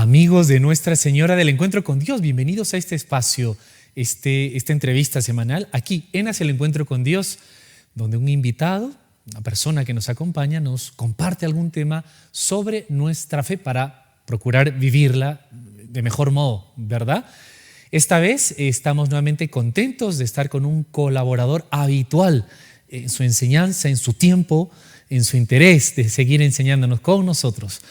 Amigos de Nuestra Señora del Encuentro con Dios, bienvenidos a este espacio, esta entrevista semanal aquí en Hacia el Encuentro con Dios, donde un invitado, una persona que nos acompaña, nos comparte algún tema sobre nuestra fe para procurar vivirla de mejor modo, ¿verdad? Esta vez estamos nuevamente contentos de estar con un colaborador habitual en su enseñanza, en su tiempo, en su interés de seguir enseñándonos con nosotros.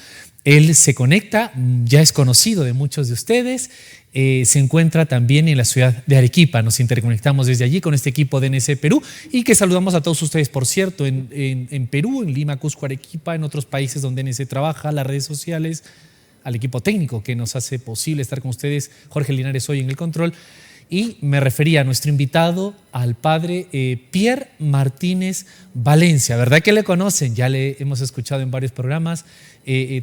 Él se conecta, ya es conocido de muchos de ustedes, se encuentra también en la ciudad de Arequipa. Nos interconectamos desde allí con este equipo de DNC Perú y que saludamos a todos ustedes, por cierto, en Perú, en Lima, Cusco, Arequipa, en otros países donde DNC trabaja, las redes sociales, al equipo técnico que nos hace posible estar con ustedes, Jorge Linares hoy en el control. Y me refería a nuestro invitado, al padre Pierre Martínez Valencia. ¿Verdad que le conocen? Ya le hemos escuchado en varios programas,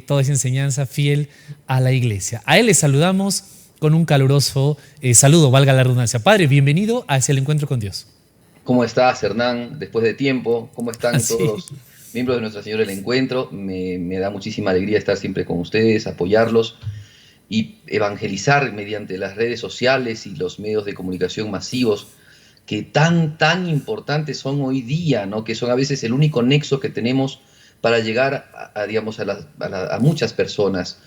toda esa enseñanza fiel a la iglesia. A él le saludamos con un caluroso saludo, valga la redundancia. Padre, bienvenido a Hacia el Encuentro con Dios. ¿Cómo estás, Hernán? Después de tiempo, ¿cómo están Sí. todos los miembros de Nuestra Señora del Encuentro? Me da muchísima alegría estar siempre con ustedes, apoyarlos y evangelizar mediante las redes sociales y los medios de comunicación masivos que tan importantes son hoy día, ¿no? Que son a veces el único nexo que tenemos para llegar a muchas personas.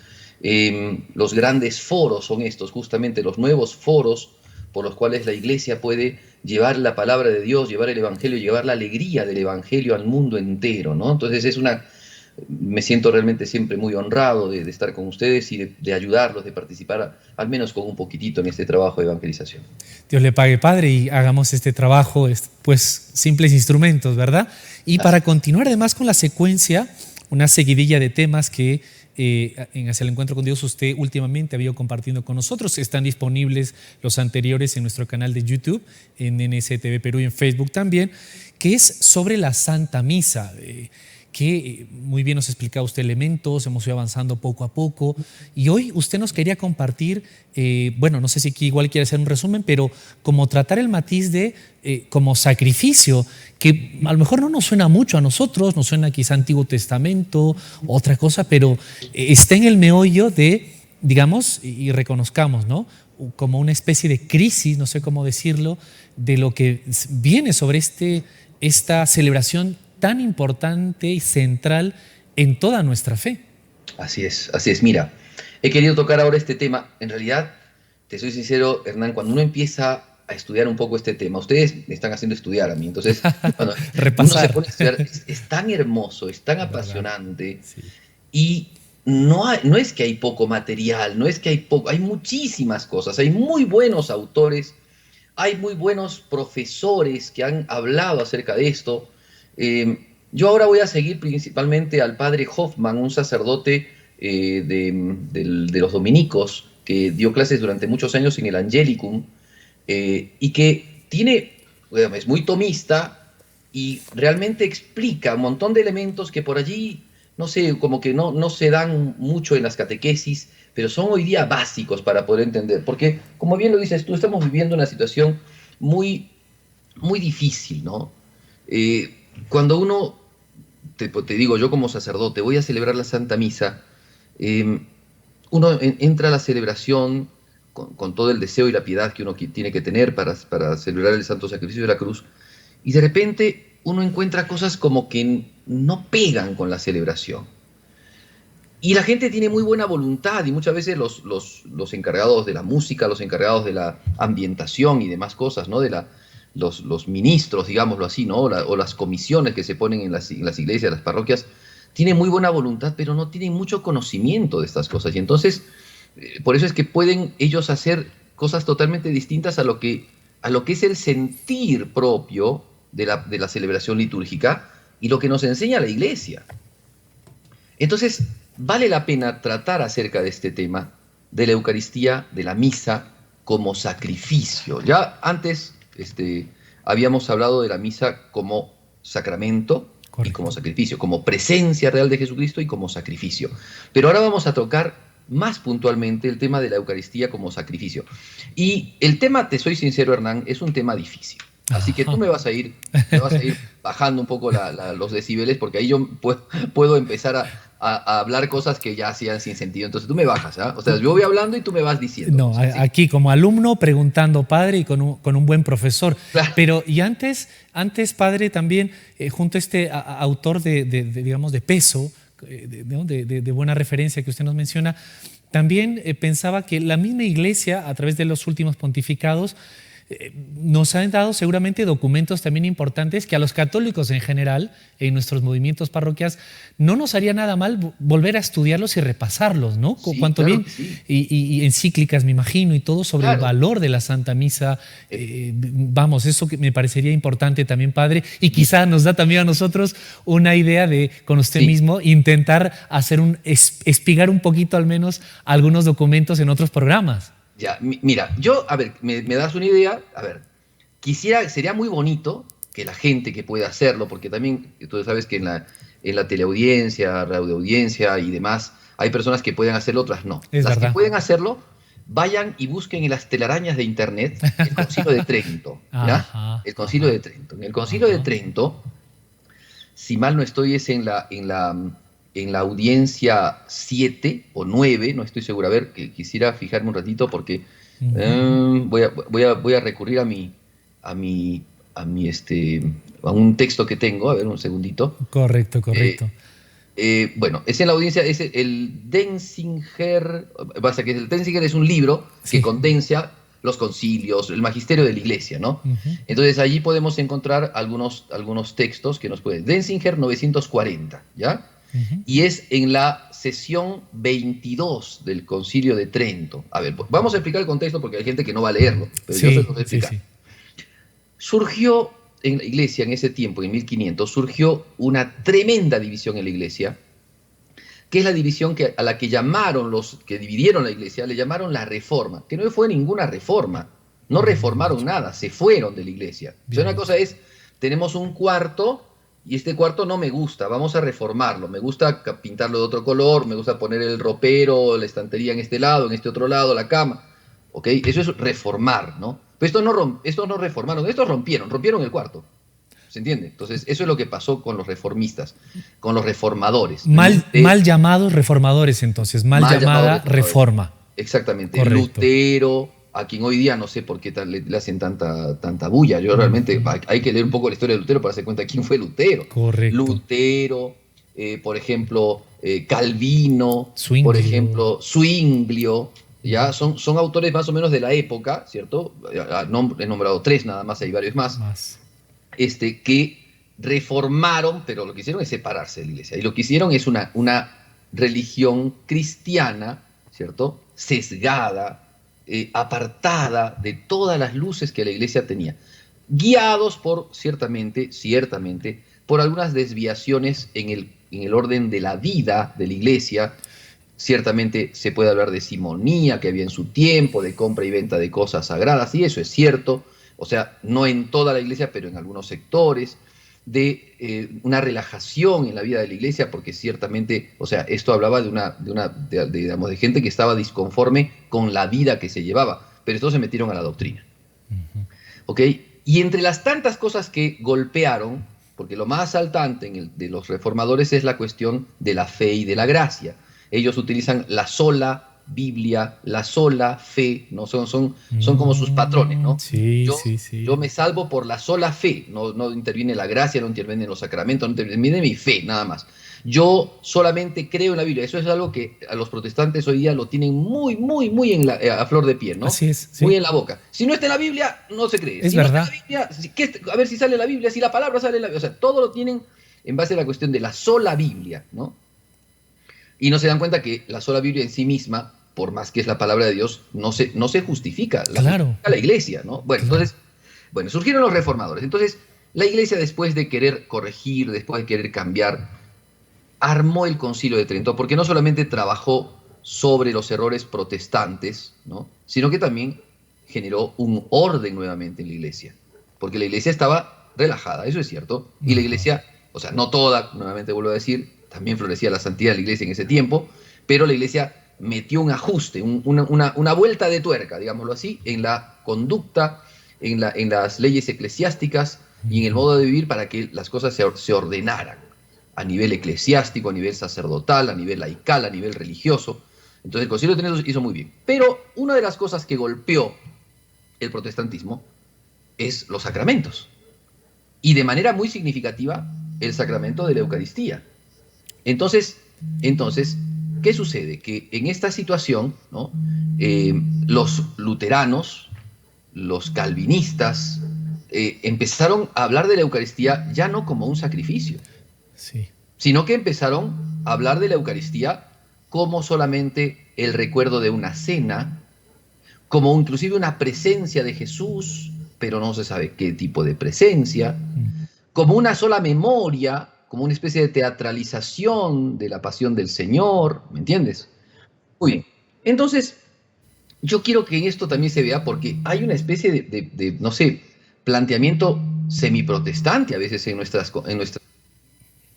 Los grandes foros son estos, justamente los nuevos foros por los cuales la iglesia puede llevar la palabra de Dios, llevar el evangelio, llevar la alegría del evangelio al mundo entero, ¿no? Entonces me siento realmente siempre muy honrado de estar con ustedes y de ayudarlos, de participar al menos con un poquitito en este trabajo de evangelización. Dios le pague, Padre, y hagamos este trabajo, pues simples instrumentos, ¿verdad? Y para continuar además con la secuencia, una seguidilla de temas que en Hacia el Encuentro con Dios usted últimamente había compartido con nosotros. Están disponibles los anteriores en nuestro canal de YouTube, en NSTV Perú y en Facebook también, que es sobre la Santa Misa, que muy bien nos explicaba usted elementos, hemos ido avanzando poco a poco y hoy usted nos quería compartir, bueno, no sé si aquí igual quiere hacer un resumen, pero como tratar el matiz de como sacrificio, que a lo mejor no nos suena mucho a nosotros, nos suena quizá Antiguo Testamento, otra cosa, pero está en el meollo de, digamos, y reconozcamos, ¿no? Como una especie de crisis, no sé cómo decirlo, de lo que viene sobre esta celebración tan importante y central en toda nuestra fe. Así es. Mira, he querido tocar ahora este tema. En realidad, te soy sincero, Hernán, cuando uno empieza a estudiar un poco este tema, ustedes me están haciendo estudiar a mí, entonces cuando uno se pone a estudiar, es tan hermoso, es tan apasionante, sí. Y no es que hay poco material, no es que hay muchísimas cosas, hay muy buenos autores, hay muy buenos profesores que han hablado acerca de esto. Yo ahora voy a seguir principalmente al padre Hoffman, un sacerdote de los dominicos que dio clases durante muchos años en el Angelicum y que es muy tomista y realmente explica un montón de elementos que por allí, no sé, como que no se dan mucho en las catequesis, pero son hoy día básicos para poder entender. Porque, como bien lo dices tú, estamos viviendo una situación muy difícil, ¿no? Cuando uno, te digo, yo como sacerdote voy a celebrar la Santa Misa, uno entra a la celebración con todo el deseo y la piedad que uno tiene que tener para celebrar el santo sacrificio de la cruz, y de repente uno encuentra cosas como que no pegan con la celebración. Y la gente tiene muy buena voluntad y muchas veces los encargados de la música, los encargados de la ambientación y demás cosas, ¿no? Los ministros, digámoslo así, ¿no? O las comisiones que se ponen en las iglesias, las parroquias, tienen muy buena voluntad, pero no tienen mucho conocimiento de estas cosas. Y entonces, por eso es que pueden ellos hacer cosas totalmente distintas a lo que es el sentir propio de la celebración litúrgica y lo que nos enseña la iglesia. Entonces, vale la pena tratar acerca de este tema, de la Eucaristía, de la misa, como sacrificio. Ya antes habíamos hablado de la misa como sacramento. Correcto. Y como sacrificio, como presencia real de Jesucristo y como sacrificio. Pero ahora vamos a tocar más puntualmente el tema de la Eucaristía como sacrificio. Y el tema, te soy sincero, Hernán, es un tema difícil. Así que tú me vas a ir bajando un poco los decibeles, porque ahí yo puedo empezar a hablar cosas que ya hacían sin sentido. Entonces tú me bajas, ¿ah? O sea, yo voy hablando y tú me vas diciendo. No, aquí como alumno preguntando, padre, y con un buen profesor. Claro. Pero, y antes padre, también, junto a este autor digamos, de peso, de buena referencia que usted nos menciona, también pensaba que la misma Iglesia, a través de los últimos pontificados, nos han dado seguramente documentos también importantes que a los católicos en general, en nuestros movimientos parroquiales, no nos haría nada mal volver a estudiarlos y repasarlos, ¿no? Sí, Cuanto claro bien, que sí. y encíclicas, me imagino, y todo sobre el Claro. valor de la Santa Misa. Vamos, eso que me parecería importante también, padre, y quizá nos da también a nosotros una idea de, con usted Sí. mismo, intentar hacer espigar un poquito al menos algunos documentos en otros programas. Ya, mira, yo, a ver, me das una idea, a ver, sería muy bonito que la gente que pueda hacerlo, porque también tú sabes que en la teleaudiencia, radioaudiencia y demás, hay personas que pueden hacerlo, otras no. Es Las verdad. que pueden hacerlo, vayan y busquen en las telarañas de internet el Concilio de Trento, ¿ya? Ajá, El Concilio ajá. de Trento. En el Concilio de Trento, si mal no estoy, es en la audiencia 7 o 9, no estoy seguro. A ver, que quisiera fijarme un ratito porque voy a recurrir a un texto que tengo. A ver, un segundito. Correcto, correcto. Bueno, es en la audiencia, es el Denzinger. Pasa que el Denzinger es un libro que Sí. condensa los concilios, el magisterio de la iglesia, ¿no? Entonces allí podemos encontrar algunos textos que nos pueden. Denzinger 940, ¿ya? Y es en la sesión 22 del Concilio de Trento. A ver, vamos a explicar el contexto porque hay gente que no va a leerlo, pero yo se los voy a explicar. Sí. Surgió en la iglesia en ese tiempo, en 1500, surgió una tremenda división en la iglesia, que es la división a la que llamaron los que dividieron la iglesia, le llamaron la reforma, que no fue ninguna reforma, no reformaron nada, se fueron de la iglesia. O sea, una cosa es, tenemos un cuarto y este cuarto no me gusta, vamos a reformarlo, me gusta pintarlo de otro color, me gusta poner el ropero, la estantería en este lado, en este otro lado, la cama, ¿ok? Eso es reformar, ¿no? Pero estos no reformaron, estos rompieron el cuarto. ¿Se entiende? Entonces, eso es lo que pasó con los reformistas, con los reformadores. Mal llamados reformadores, entonces, mal llamada reforma. Exactamente. Correcto. Lutero, a quien hoy día no sé por qué le hacen tanta bulla. Yo realmente, hay que leer un poco la historia de Lutero para darse cuenta de quién fue Lutero. Correcto. Lutero, por ejemplo, Calvino, Zwinglio. por ejemplo, Zwinglio. Ya son autores más o menos de la época, ¿cierto? He nombrado 3 nada más, hay varios más. Que reformaron, pero lo que hicieron es separarse de la iglesia. Y lo que hicieron es una religión cristiana, ¿cierto? Sesgada, apartada de todas las luces que la iglesia tenía. Guiados ciertamente, por algunas desviaciones en el orden de la vida de la iglesia. Ciertamente se puede hablar de simonía que había en su tiempo, de compra y venta de cosas sagradas, y eso es cierto. O sea, no en toda la iglesia, pero en algunos sectores, de una relajación en la vida de la iglesia, porque ciertamente, o sea, esto hablaba de gente que estaba disconforme con la vida que se llevaba, pero estos se metieron a la doctrina. ¿Ok? Y entre las tantas cosas que golpearon, porque lo más asaltante de los reformadores es la cuestión de la fe y de la gracia. Ellos utilizan la sola Biblia, la sola fe, ¿no? Son como sus patrones, ¿no? Sí. Yo me salvo por la sola fe, no interviene la gracia, no intervienen los sacramentos, no interviene mi fe, nada más. Yo solamente creo en la Biblia. Eso es algo que a los protestantes hoy día lo tienen muy a flor de piel, ¿no? Así es. Sí. Muy en la boca. Si no está en la Biblia, no se cree. Es verdad. No está en la Biblia, a ver si sale en la Biblia, si la palabra sale en la Biblia. O sea, todo lo tienen en base a la cuestión de la sola Biblia, ¿no? Y no se dan cuenta que la sola Biblia en sí misma, por más que es la palabra de Dios, no se justifica. Claro. La iglesia, ¿no? Bueno, claro. Entonces, surgieron los reformadores. Entonces, la iglesia, después de querer corregir, después de querer cambiar, armó el Concilio de Trento, porque no solamente trabajó sobre los errores protestantes, ¿no? Sino que también generó un orden nuevamente en la iglesia. Porque la iglesia estaba relajada, eso es cierto. Y la iglesia, o sea, no toda, nuevamente vuelvo a decir, también florecía la santidad de la iglesia en ese tiempo, pero la iglesia metió un ajuste, una vuelta de tuerca, digámoslo así, en la conducta, en las leyes eclesiásticas y en el modo de vivir para que las cosas se ordenaran. a nivel eclesiástico, a nivel sacerdotal, a nivel laical, a nivel religioso. Entonces el Concilio de Trento hizo muy bien. Pero una de las cosas que golpeó el protestantismo es los sacramentos. Y de manera muy significativa, el sacramento de la Eucaristía. Entonces, ¿qué sucede? Que en esta situación, ¿no? Los luteranos, los calvinistas, empezaron a hablar de la Eucaristía ya no como un sacrificio, sí, sino que empezaron a hablar de la Eucaristía como solamente el recuerdo de una cena, como inclusive una presencia de Jesús, pero no se sabe qué tipo de presencia, como una sola memoria, como una especie de teatralización de la pasión del Señor, ¿me entiendes? Muy bien. Entonces, yo quiero que esto también se vea porque hay una especie de no sé, planteamiento semiprotestante a veces en nuestras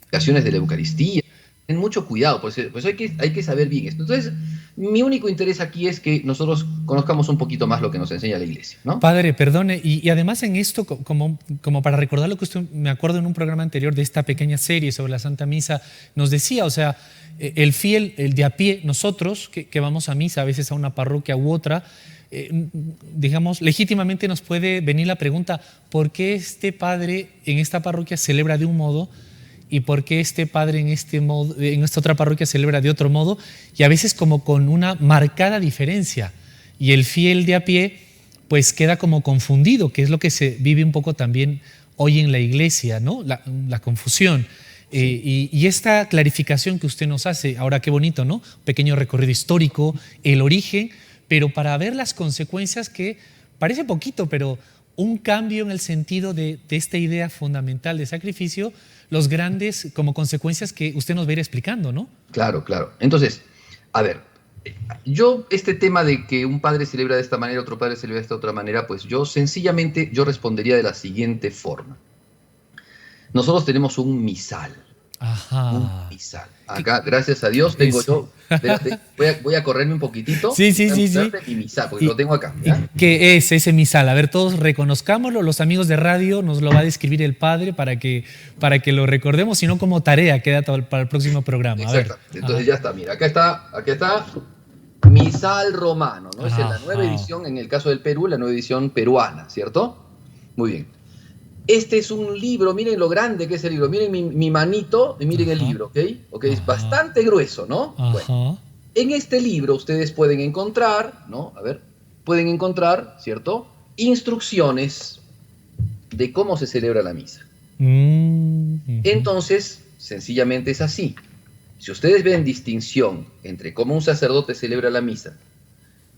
ocasiones de la Eucaristía. Ten mucho cuidado, pues hay que saber bien esto. Entonces, mi único interés aquí es que nosotros conozcamos un poquito más lo que nos enseña la Iglesia, ¿no? Padre, perdone, y además en esto, como para recordar lo que usted, me acuerdo en un programa anterior de esta pequeña serie sobre la Santa Misa, nos decía, o sea, el fiel, el de a pie, nosotros que vamos a misa, a veces a una parroquia u otra, digamos, legítimamente nos puede venir la pregunta, ¿por qué este padre en esta parroquia celebra de un modo y por qué este padre en esta otra parroquia celebra de otro modo? Y a veces como con una marcada diferencia. Y el fiel de a pie pues queda como confundido, que es lo que se vive un poco también hoy en la iglesia, ¿no? La confusión. Sí. Y esta clarificación que usted nos hace, ahora qué bonito, ¿no? Pequeño recorrido histórico, el origen, pero para ver las consecuencias que parece poquito, pero un cambio en el sentido de esta idea fundamental de sacrificio, los grandes como consecuencias que usted nos va a ir explicando, ¿no? Claro, claro. Entonces, a ver, yo este tema de que un padre celebra de esta manera, otro padre celebra de esta otra manera, pues yo sencillamente respondería de la siguiente forma. Nosotros tenemos un misal. Ajá. Un misal. Acá, gracias a Dios, tengo yo. Espérate, voy a correrme un poquitito. Sí. Mi misal, porque lo tengo acá. ¿Ya? ¿Qué es ese misal? A ver, todos reconozcámoslo. Los amigos de radio nos lo va a describir el padre para que lo recordemos, sino como tarea queda para el próximo programa. Exactamente. Entonces ya está. Mira, acá está misal romano, ¿no? Es la nueva edición, en el caso del Perú, la nueva edición peruana, ¿cierto? Muy bien. Este es un libro, miren lo grande que es el libro, miren mi manito y miren el libro, ¿ok? Es bastante grueso, ¿no? Bueno, en este libro ustedes pueden encontrar, ¿no? A ver, pueden encontrar, ¿cierto? Instrucciones de cómo se celebra la misa. Entonces, sencillamente es así. Si ustedes ven distinción entre cómo un sacerdote celebra la misa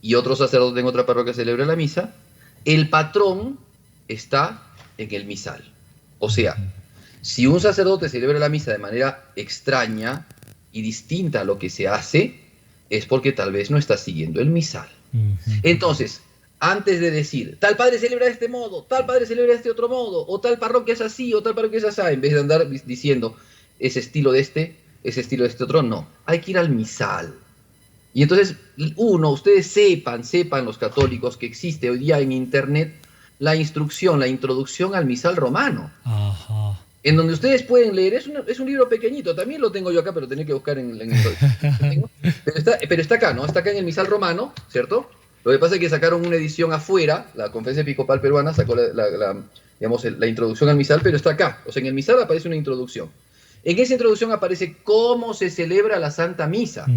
y otro sacerdote en otra parroquia celebra la misa, el patrón está en el misal. O sea, si un sacerdote celebra la misa de manera extraña y distinta a lo que se hace, es porque tal vez no está siguiendo el misal. Entonces, antes de decir, tal padre celebra de este modo, tal padre celebra de este otro modo, o tal parroquia es así, o tal parroquia es así, en vez de andar diciendo, ese estilo de este otro, no. Hay que ir al misal. Y entonces, ustedes sepan los católicos que existe hoy día en internet la introducción al misal romano. Ajá. En donde ustedes pueden leer, es un libro pequeñito, también lo tengo yo acá, pero tenía que buscar en pero está acá, ¿no? Está acá en el misal romano, ¿cierto? Lo que pasa es que sacaron una edición afuera, la Conferencia Episcopal Peruana sacó la introducción al misal, pero está acá. O sea, en el misal aparece una introducción. En esa introducción aparece cómo se celebra la Santa Misa.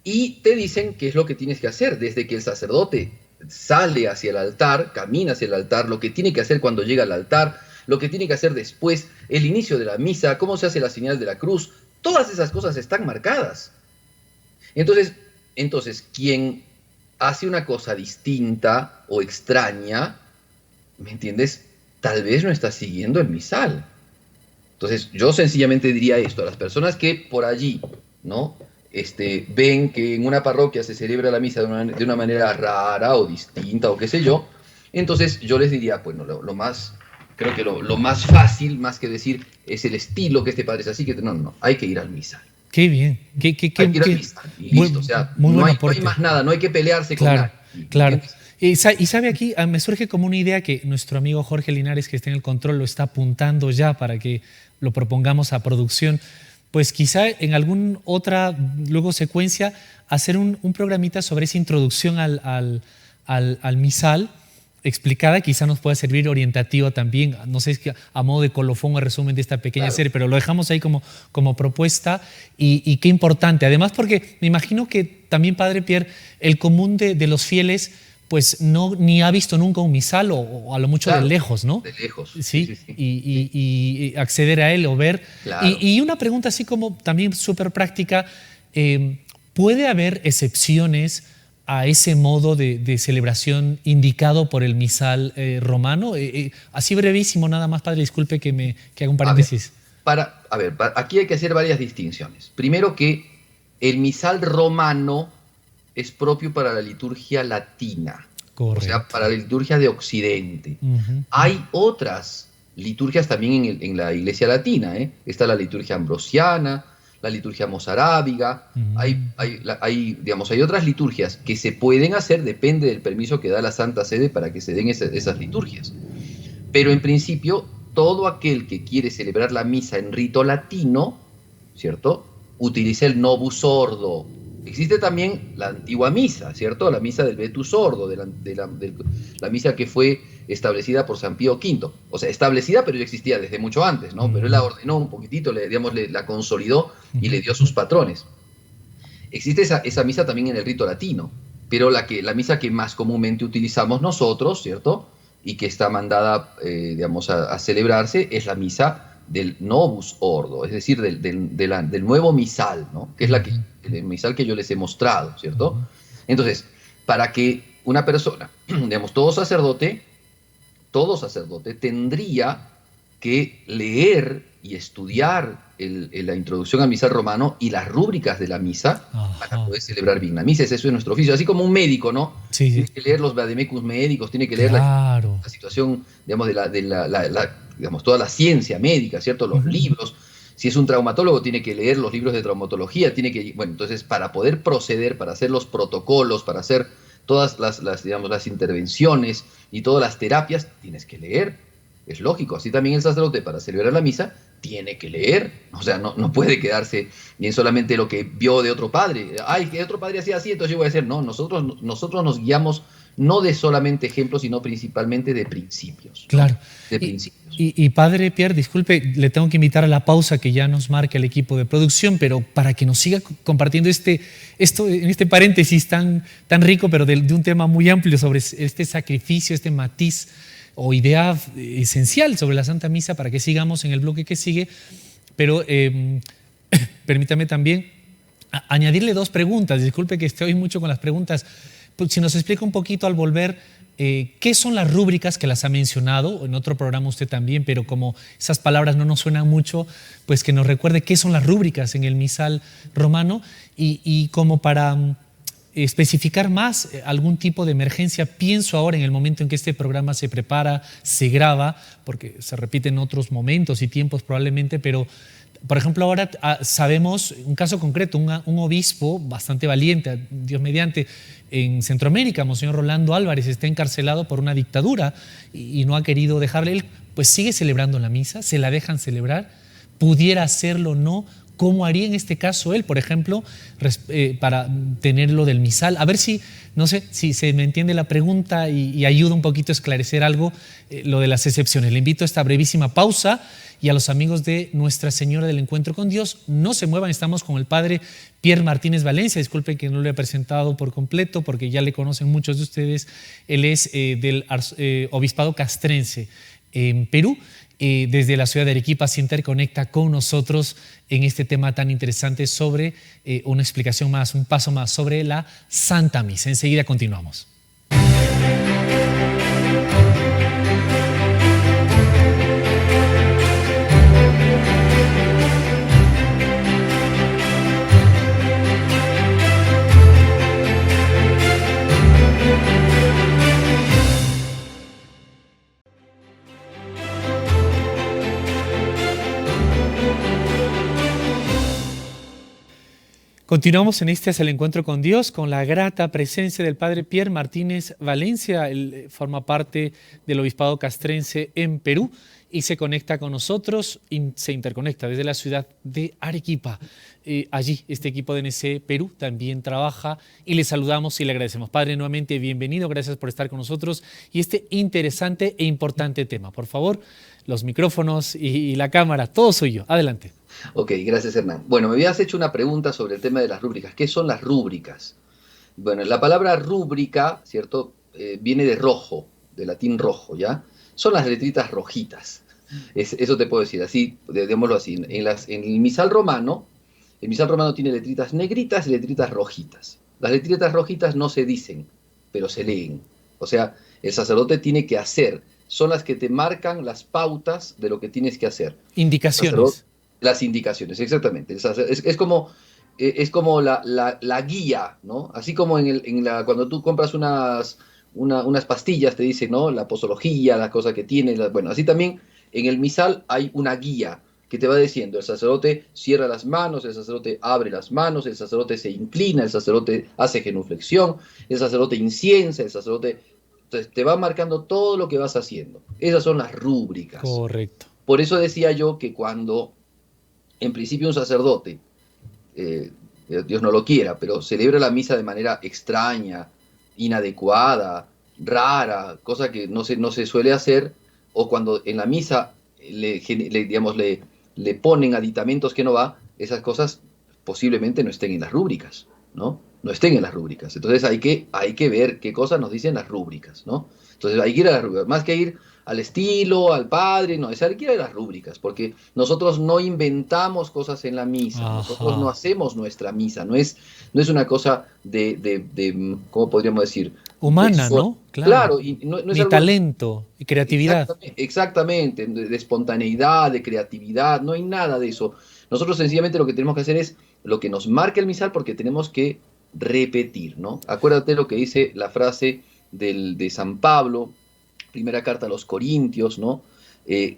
Y te dicen qué es lo que tienes que hacer, desde que el sacerdote sale hacia el altar, camina hacia el altar, lo que tiene que hacer cuando llega al altar, lo que tiene que hacer después, el inicio de la misa, cómo se hace la señal de la cruz, todas esas cosas están marcadas. Entonces, quien hace una cosa distinta o extraña, ¿me entiendes? Tal vez no está siguiendo el misal. Entonces, yo sencillamente diría esto a las personas que por allí, ¿no? Ven que en una parroquia se celebra la misa de una manera rara o distinta o qué sé yo, entonces yo les diría, bueno, creo que lo más fácil, más que decir es el estilo que este padre es así, que no, hay que ir al misal. Qué bien. Hay que ir al misal y listo, o sea, no hay más nada, no hay que pelearse con nadie. Claro. Y sabe, aquí me surge como una idea que nuestro amigo Jorge Linares, que está en el control, lo está apuntando ya para que lo propongamos a producción. Pues quizá en alguna otra luego secuencia hacer un programita sobre esa introducción al misal explicada, quizá nos pueda servir orientativa también, no sé, a modo de colofón o resumen de esta pequeña serie, pero lo dejamos ahí como propuesta y qué importante. Además, porque me imagino que también, Padre Pierre, el común de los fieles pues ni ha visto nunca un misal o a lo mucho de lejos, ¿no? De lejos. Sí. Y acceder a él o ver. Claro. Y una pregunta así como también súper práctica, ¿puede haber excepciones a ese modo de celebración indicado por el misal romano? Así brevísimo, nada más, Padre, disculpe que haga un paréntesis. Aquí hay que hacer varias distinciones. Primero que el misal romano es propio para la liturgia latina, correcto, o sea, para la liturgia de Occidente. Hay otras liturgias también en la iglesia latina, ¿eh? Está la liturgia ambrosiana, la liturgia mozárabiga, hay otras liturgias que se pueden hacer, depende del permiso que da la Santa Sede para que se den esas liturgias. Pero en principio, todo aquel que quiere celebrar la misa en rito latino, ¿cierto?, utiliza el Novus Ordo. Existe también la antigua misa, ¿cierto?, la misa del Vetus Ordo, la misa que fue establecida por San Pío V. O sea, establecida, pero ya existía desde mucho antes, ¿no? Pero él la ordenó un poquitito, la consolidó y le dio sus patrones. Existe esa misa también en el rito latino, pero la misa que más comúnmente utilizamos nosotros, ¿cierto?, y que está mandada, a celebrarse, es la misa del Novus Ordo, es decir, del nuevo misal, ¿no?, que es el misal que yo les he mostrado, ¿cierto? Entonces, para que una persona, todo sacerdote tendría que leer y estudiar la introducción al misal romano y las rúbricas de la misa para poder celebrar bien la misa. Eso es nuestro oficio, así como un médico, ¿no? Sí. Tiene que leer los vademecum médicos, tiene que leer la situación, toda la ciencia médica, ¿cierto? Los libros. Si es un traumatólogo, tiene que leer los libros de traumatología, entonces, para poder proceder, para hacer los protocolos, para hacer todas las intervenciones y todas las terapias, tienes que leer. Es lógico, así también el sacerdote, para celebrar la misa, tiene que leer. O sea, no puede quedarse bien solamente lo que vio de otro padre. Ay, que otro padre hacía así, entonces yo voy a decir, no, nosotros nos guiamos no de solamente ejemplos, sino principalmente de principios. Claro. De principios. Y Padre Pierre, disculpe, le tengo que invitar a la pausa que ya nos marca el equipo de producción, pero para que nos siga compartiendo esto en este paréntesis tan rico, pero de un tema muy amplio sobre este sacrificio, este matiz o idea esencial sobre la Santa Misa, para que sigamos en el bloque que sigue. Pero permítame también añadirle dos preguntas. Disculpe que estoy mucho con las preguntas. Pues, si nos explica un poquito al volver, ¿qué son las rúbricas que las ha mencionado? En otro programa usted también, pero como esas palabras no nos suenan mucho, pues que nos recuerde qué son las rúbricas en el misal romano y como para especificar más algún tipo de emergencia. Pienso ahora en el momento en que este programa se prepara, se graba, porque se repite en otros momentos y tiempos probablemente, pero por ejemplo ahora sabemos un caso concreto, un obispo bastante valiente, Dios mediante, en Centroamérica, Monseñor Rolando Álvarez, está encarcelado por una dictadura y no ha querido dejarle. Él pues sigue celebrando la misa, se la dejan celebrar, pudiera hacerlo o no. ¿Cómo haría en este caso él, por ejemplo, para tener lo del misal? A ver si, no sé, si se me entiende la pregunta y ayuda un poquito a esclarecer algo, lo de las excepciones. Le invito a esta brevísima pausa y a los amigos de Nuestra Señora del Encuentro con Dios, no se muevan, estamos con el Padre Pierre Martínez Valencia. Disculpe que no lo he presentado por completo porque ya le conocen muchos de ustedes. Él es del Obispado Castrense en Perú. Desde la ciudad de Arequipa se interconecta con nosotros en este tema tan interesante sobre una explicación más, un paso más sobre la Santa Misa. Enseguida continuamos. Continuamos en este Hacia el Encuentro con Dios con la grata presencia del Padre Pierre Martínez Valencia. Él forma parte del Obispado Castrense en Perú y se conecta con nosotros y se interconecta desde la ciudad de Arequipa. Allí este equipo de NC Perú también trabaja y le saludamos y le agradecemos. Padre, nuevamente bienvenido, gracias por estar con nosotros y este interesante e importante tema. Por favor, los micrófonos y la cámara, todo suyo. Adelante. Ok, gracias Hernán. Bueno, me habías hecho una pregunta sobre el tema de las rúbricas. ¿Qué son las rúbricas? Bueno, la palabra rúbrica, ¿cierto? Viene de rojo, de latín rojo, ¿ya? Son las letritas rojitas. Eso te puedo decir, así, digámoslo así. En el misal romano tiene letritas negritas y letritas rojitas. Las letritas rojitas no se dicen, pero se leen. O sea, el sacerdote tiene que hacer. Son las que te marcan las pautas de lo que tienes que hacer. Indicaciones. Las indicaciones, exactamente. Es como la guía, ¿no? Así como cuando tú compras unas pastillas, te dicen, ¿no? La posología, la cosa que tiene. Bueno, así también en el misal hay una guía que te va diciendo, el sacerdote cierra las manos, el sacerdote abre las manos, el sacerdote se inclina, el sacerdote hace genuflexión, el sacerdote inciensa, el sacerdote... Entonces, te va marcando todo lo que vas haciendo. Esas son las rúbricas. Correcto. Por eso decía yo que cuando en principio un sacerdote, Dios no lo quiera, pero celebra la misa de manera extraña, inadecuada, rara, cosa que no se suele hacer, o cuando en la misa le ponen aditamentos que no va, esas cosas posiblemente no estén en las rúbricas, ¿no? No estén en las rúbricas. Entonces hay que ver qué cosas nos dicen las rúbricas, ¿no? Entonces hay que ir a las rúbricas, más que ir al estilo, al padre, no, hay que ir a las rúbricas, porque nosotros no inventamos cosas en la misa, Ajá. nosotros no hacemos nuestra misa, no es una cosa de ¿cómo podríamos decir? Humana, ¿no? Claro, y no es Ni algo... talento y creatividad. Exactamente, de espontaneidad, de creatividad, no hay nada de eso. Nosotros sencillamente lo que tenemos que hacer es lo que nos marca el misal, porque tenemos que repetir, ¿no? Acuérdate lo que dice la frase de San Pablo, primera carta a los Corintios, ¿no?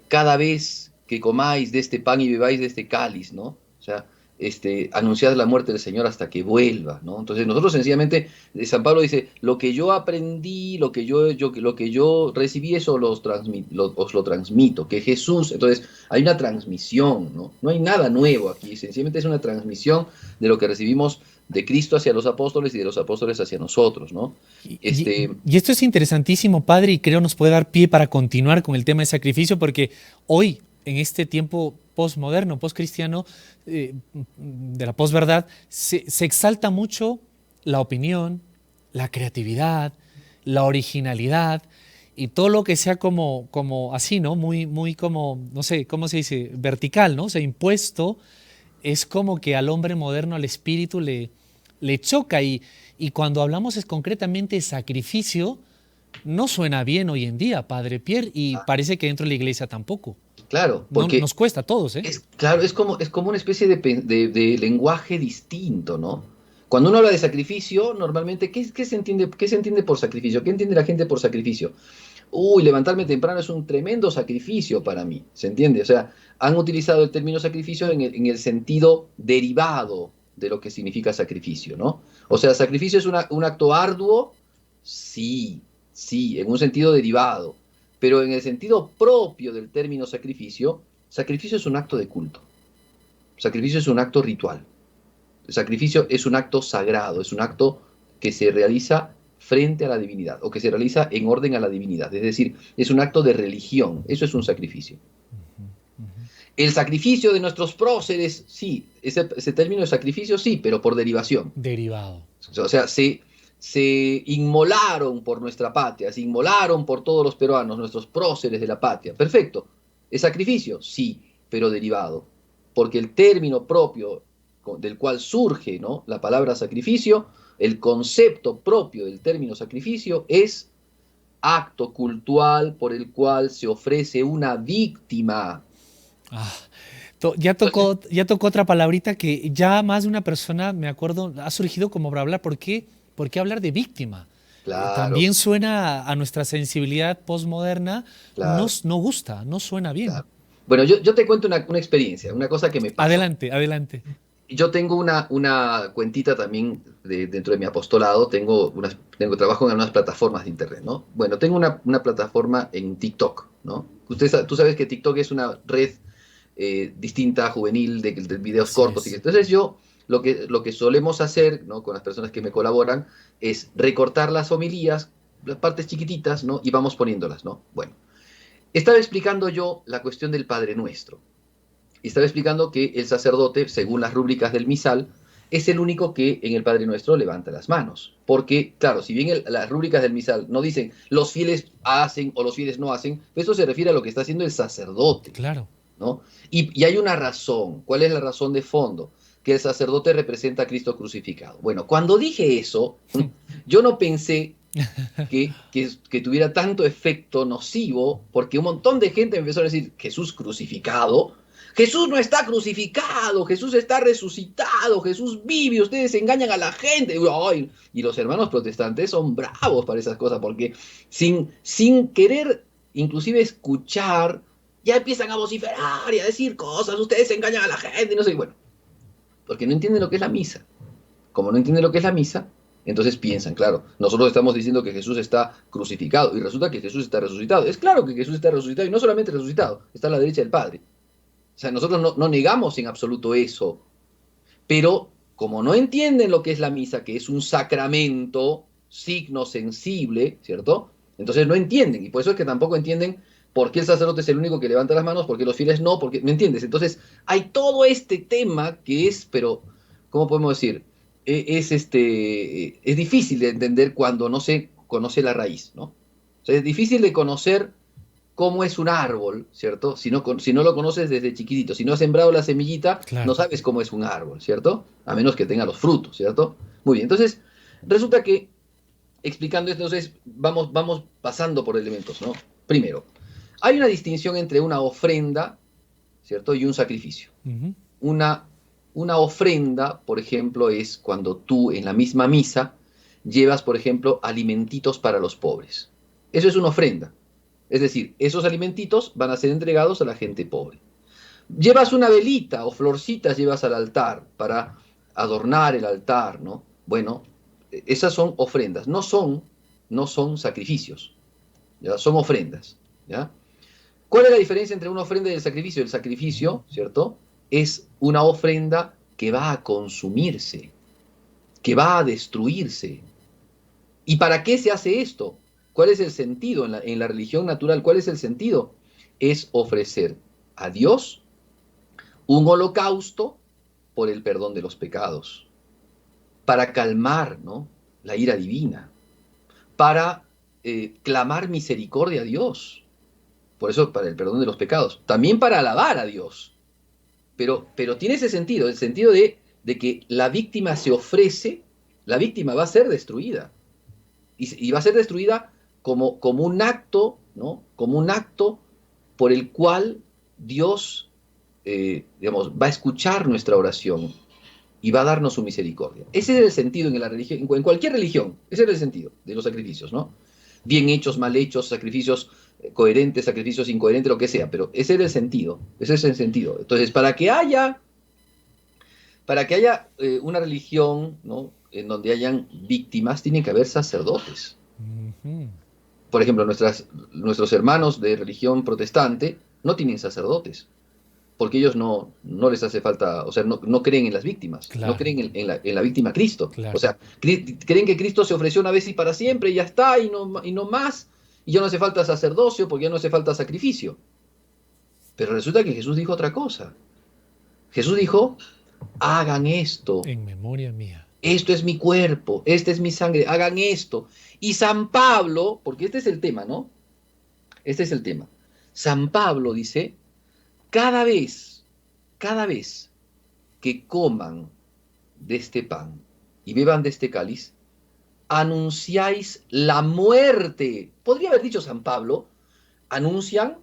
Cada vez que comáis de este pan y bebáis de este cáliz, ¿no? O sea, anunciad la muerte del Señor hasta que vuelva, ¿no? Entonces nosotros sencillamente, San Pablo dice, lo que yo aprendí, lo que yo recibí, eso os lo transmito, que Jesús, entonces hay una transmisión, ¿no? No hay nada nuevo aquí, sencillamente es una transmisión de lo que recibimos de Cristo hacia los apóstoles y de los apóstoles hacia nosotros, ¿no? Y esto es interesantísimo, Padre, y creo nos puede dar pie para continuar con el tema de sacrificio, porque hoy, en este tiempo postmoderno, postcristiano, de la posverdad, se exalta mucho la opinión, la creatividad, la originalidad y todo lo que sea como así, ¿no? Muy como, no sé, ¿cómo se dice? Vertical, ¿no? O sea, impuesto, es como que al hombre moderno, al espíritu le choca y cuando hablamos es concretamente sacrificio, no suena bien hoy en día, Padre Pierre, y parece que dentro de la iglesia tampoco. Claro, porque nos cuesta a todos, ¿eh? Claro, es como una especie de lenguaje distinto, ¿no? Cuando uno habla de sacrificio, normalmente, ¿qué se entiende por sacrificio? ¿Qué entiende la gente por sacrificio? Uy, levantarme temprano es un tremendo sacrificio para mí, ¿se entiende? O sea, han utilizado el término sacrificio en el sentido derivado de lo que significa sacrificio, ¿no? O sea, sacrificio es un acto arduo, sí, en un sentido derivado. Pero en el sentido propio del término sacrificio es un acto de culto. Sacrificio es un acto ritual. El sacrificio es un acto sagrado, es un acto que se realiza frente a la divinidad o que se realiza en orden a la divinidad. Es decir, es un acto de religión. Eso es un sacrificio. El sacrificio de nuestros próceres, sí. Ese término de sacrificio, sí, pero por derivación. Derivado. O sea, se inmolaron por nuestra patria, se inmolaron por todos los peruanos, nuestros próceres de la patria. Perfecto. ¿Es sacrificio? Sí, pero derivado. Porque el término propio del cual surge, ¿no?, la palabra sacrificio, el concepto propio del término sacrificio es acto cultual por el cual se ofrece una víctima. Ya tocó otra palabrita que ya más de una persona, me acuerdo, ha surgido como para hablar. ¿Por qué hablar de víctima? Claro. También suena a nuestra sensibilidad postmoderna, claro. no gusta, no suena bien. Claro. Bueno, yo te cuento una experiencia, una cosa que me pasó. Adelante. yo tengo una cuentita también dentro de mi apostolado, trabajo en unas plataformas de internet, ¿no? Bueno, tengo una plataforma en TikTok, ¿no? Tú sabes que TikTok es una red distinta, juvenil, de videos Así cortos. es. Entonces yo lo que solemos hacer, ¿no? Con las personas que me colaboran es recortar las homilías, las partes chiquititas, ¿no? Y vamos poniéndolas, ¿no? Bueno, estaba explicando yo la cuestión del Padre Nuestro. Y estaba explicando que el sacerdote, según las rúbricas del misal, es el único que en el Padre Nuestro levanta las manos. Porque, claro, si bien las rúbricas del misal no dicen los fieles hacen o los fieles no hacen, eso se refiere a lo que está haciendo el sacerdote, Claro. ¿no? Y hay una razón. ¿Cuál es la razón de fondo? Que el sacerdote representa a Cristo crucificado. Bueno, cuando dije eso, yo no pensé que tuviera tanto efecto nocivo, porque un montón de gente me empezó a decir, Jesús crucificado. Jesús no está crucificado, Jesús está resucitado, Jesús vive, ustedes engañan a la gente. Ay, y los hermanos protestantes son bravos para esas cosas, porque sin querer inclusive escuchar, ya empiezan a vociferar y a decir cosas, ustedes engañan a la gente, y no sé, bueno, porque no entienden lo que es la misa. Como no entienden lo que es la misa, entonces piensan, claro, nosotros estamos diciendo que Jesús está crucificado y resulta que Jesús está resucitado. Es claro que Jesús está resucitado y no solamente resucitado, está a la derecha del Padre. O sea, nosotros no negamos en absoluto eso, pero como no entienden lo que es la misa, que es un sacramento, signo sensible, ¿cierto? Entonces no entienden y por eso es que tampoco entienden por qué el sacerdote es el único que levanta las manos, por qué los fieles no, porque, ¿me entiendes? Entonces hay todo este tema que es, pero, ¿cómo podemos decir? Es difícil de entender cuando no se conoce la raíz, ¿no? O sea, es difícil de conocer cómo es un árbol, ¿cierto? Si no lo conoces desde chiquitito, si no has sembrado la semillita, no Claro. sabes cómo es un árbol, ¿cierto? A menos que tenga los frutos, ¿cierto? Muy bien, entonces, resulta que, explicando esto, entonces, vamos pasando por elementos, ¿no? Primero, hay una distinción entre una ofrenda, ¿cierto? Y un sacrificio. Ujú. Una, una ofrenda, por ejemplo, es cuando tú en la misma misa llevas, por ejemplo, alimentitos para los pobres. Eso es una ofrenda. Es decir, esos alimentitos van a ser entregados a la gente pobre. Llevas una velita o florcitas llevas al altar para adornar el altar, ¿no? Bueno, esas son ofrendas, no son sacrificios, ¿ya? Son ofrendas, ¿ya? ¿Cuál es la diferencia entre una ofrenda y el sacrificio? El sacrificio, ¿cierto? Es una ofrenda que va a consumirse, que va a destruirse. ¿Y para qué se hace esto? ¿Cuál es el sentido en la religión natural? ¿Cuál es el sentido? Es ofrecer a Dios un holocausto por el perdón de los pecados, para calmar, ¿no?, la ira divina, para clamar misericordia a Dios, por eso para el perdón de los pecados, también para alabar a Dios, pero tiene ese sentido, el sentido de que la víctima se ofrece, la víctima va a ser destruida, y va a ser destruida como un acto, ¿no?, como un acto por el cual Dios, digamos, va a escuchar nuestra oración y va a darnos su misericordia. Ese es el sentido en la religión, en cualquier religión, ese es el sentido de los sacrificios, ¿no? Bien hechos, mal hechos, sacrificios coherentes, sacrificios incoherentes, lo que sea, pero ese es el sentido, ese es el sentido. Entonces, para que haya una religión, ¿no?, en donde hayan víctimas, tiene que haber sacerdotes. Ujú. Por ejemplo, nuestros hermanos de religión protestante no tienen sacerdotes, porque ellos no les hace falta, o sea, no creen en las víctimas, no Claro, creen en la víctima Cristo. O claro. sea, creen que Cristo se ofreció una vez y para siempre y ya está, y no más, y ya no hace falta sacerdocio, porque ya no hace falta sacrificio. Pero resulta que Jesús dijo otra cosa. Jesús dijo, hagan esto. En memoria mía. Esto es mi cuerpo, esta es mi sangre, hagan esto. Y San Pablo, porque este es el tema, ¿no? Este es el tema. San Pablo dice, cada vez, cada vez que coman de este pan y beban de este cáliz, anunciáis la muerte. Podría haber dicho San Pablo, anuncian,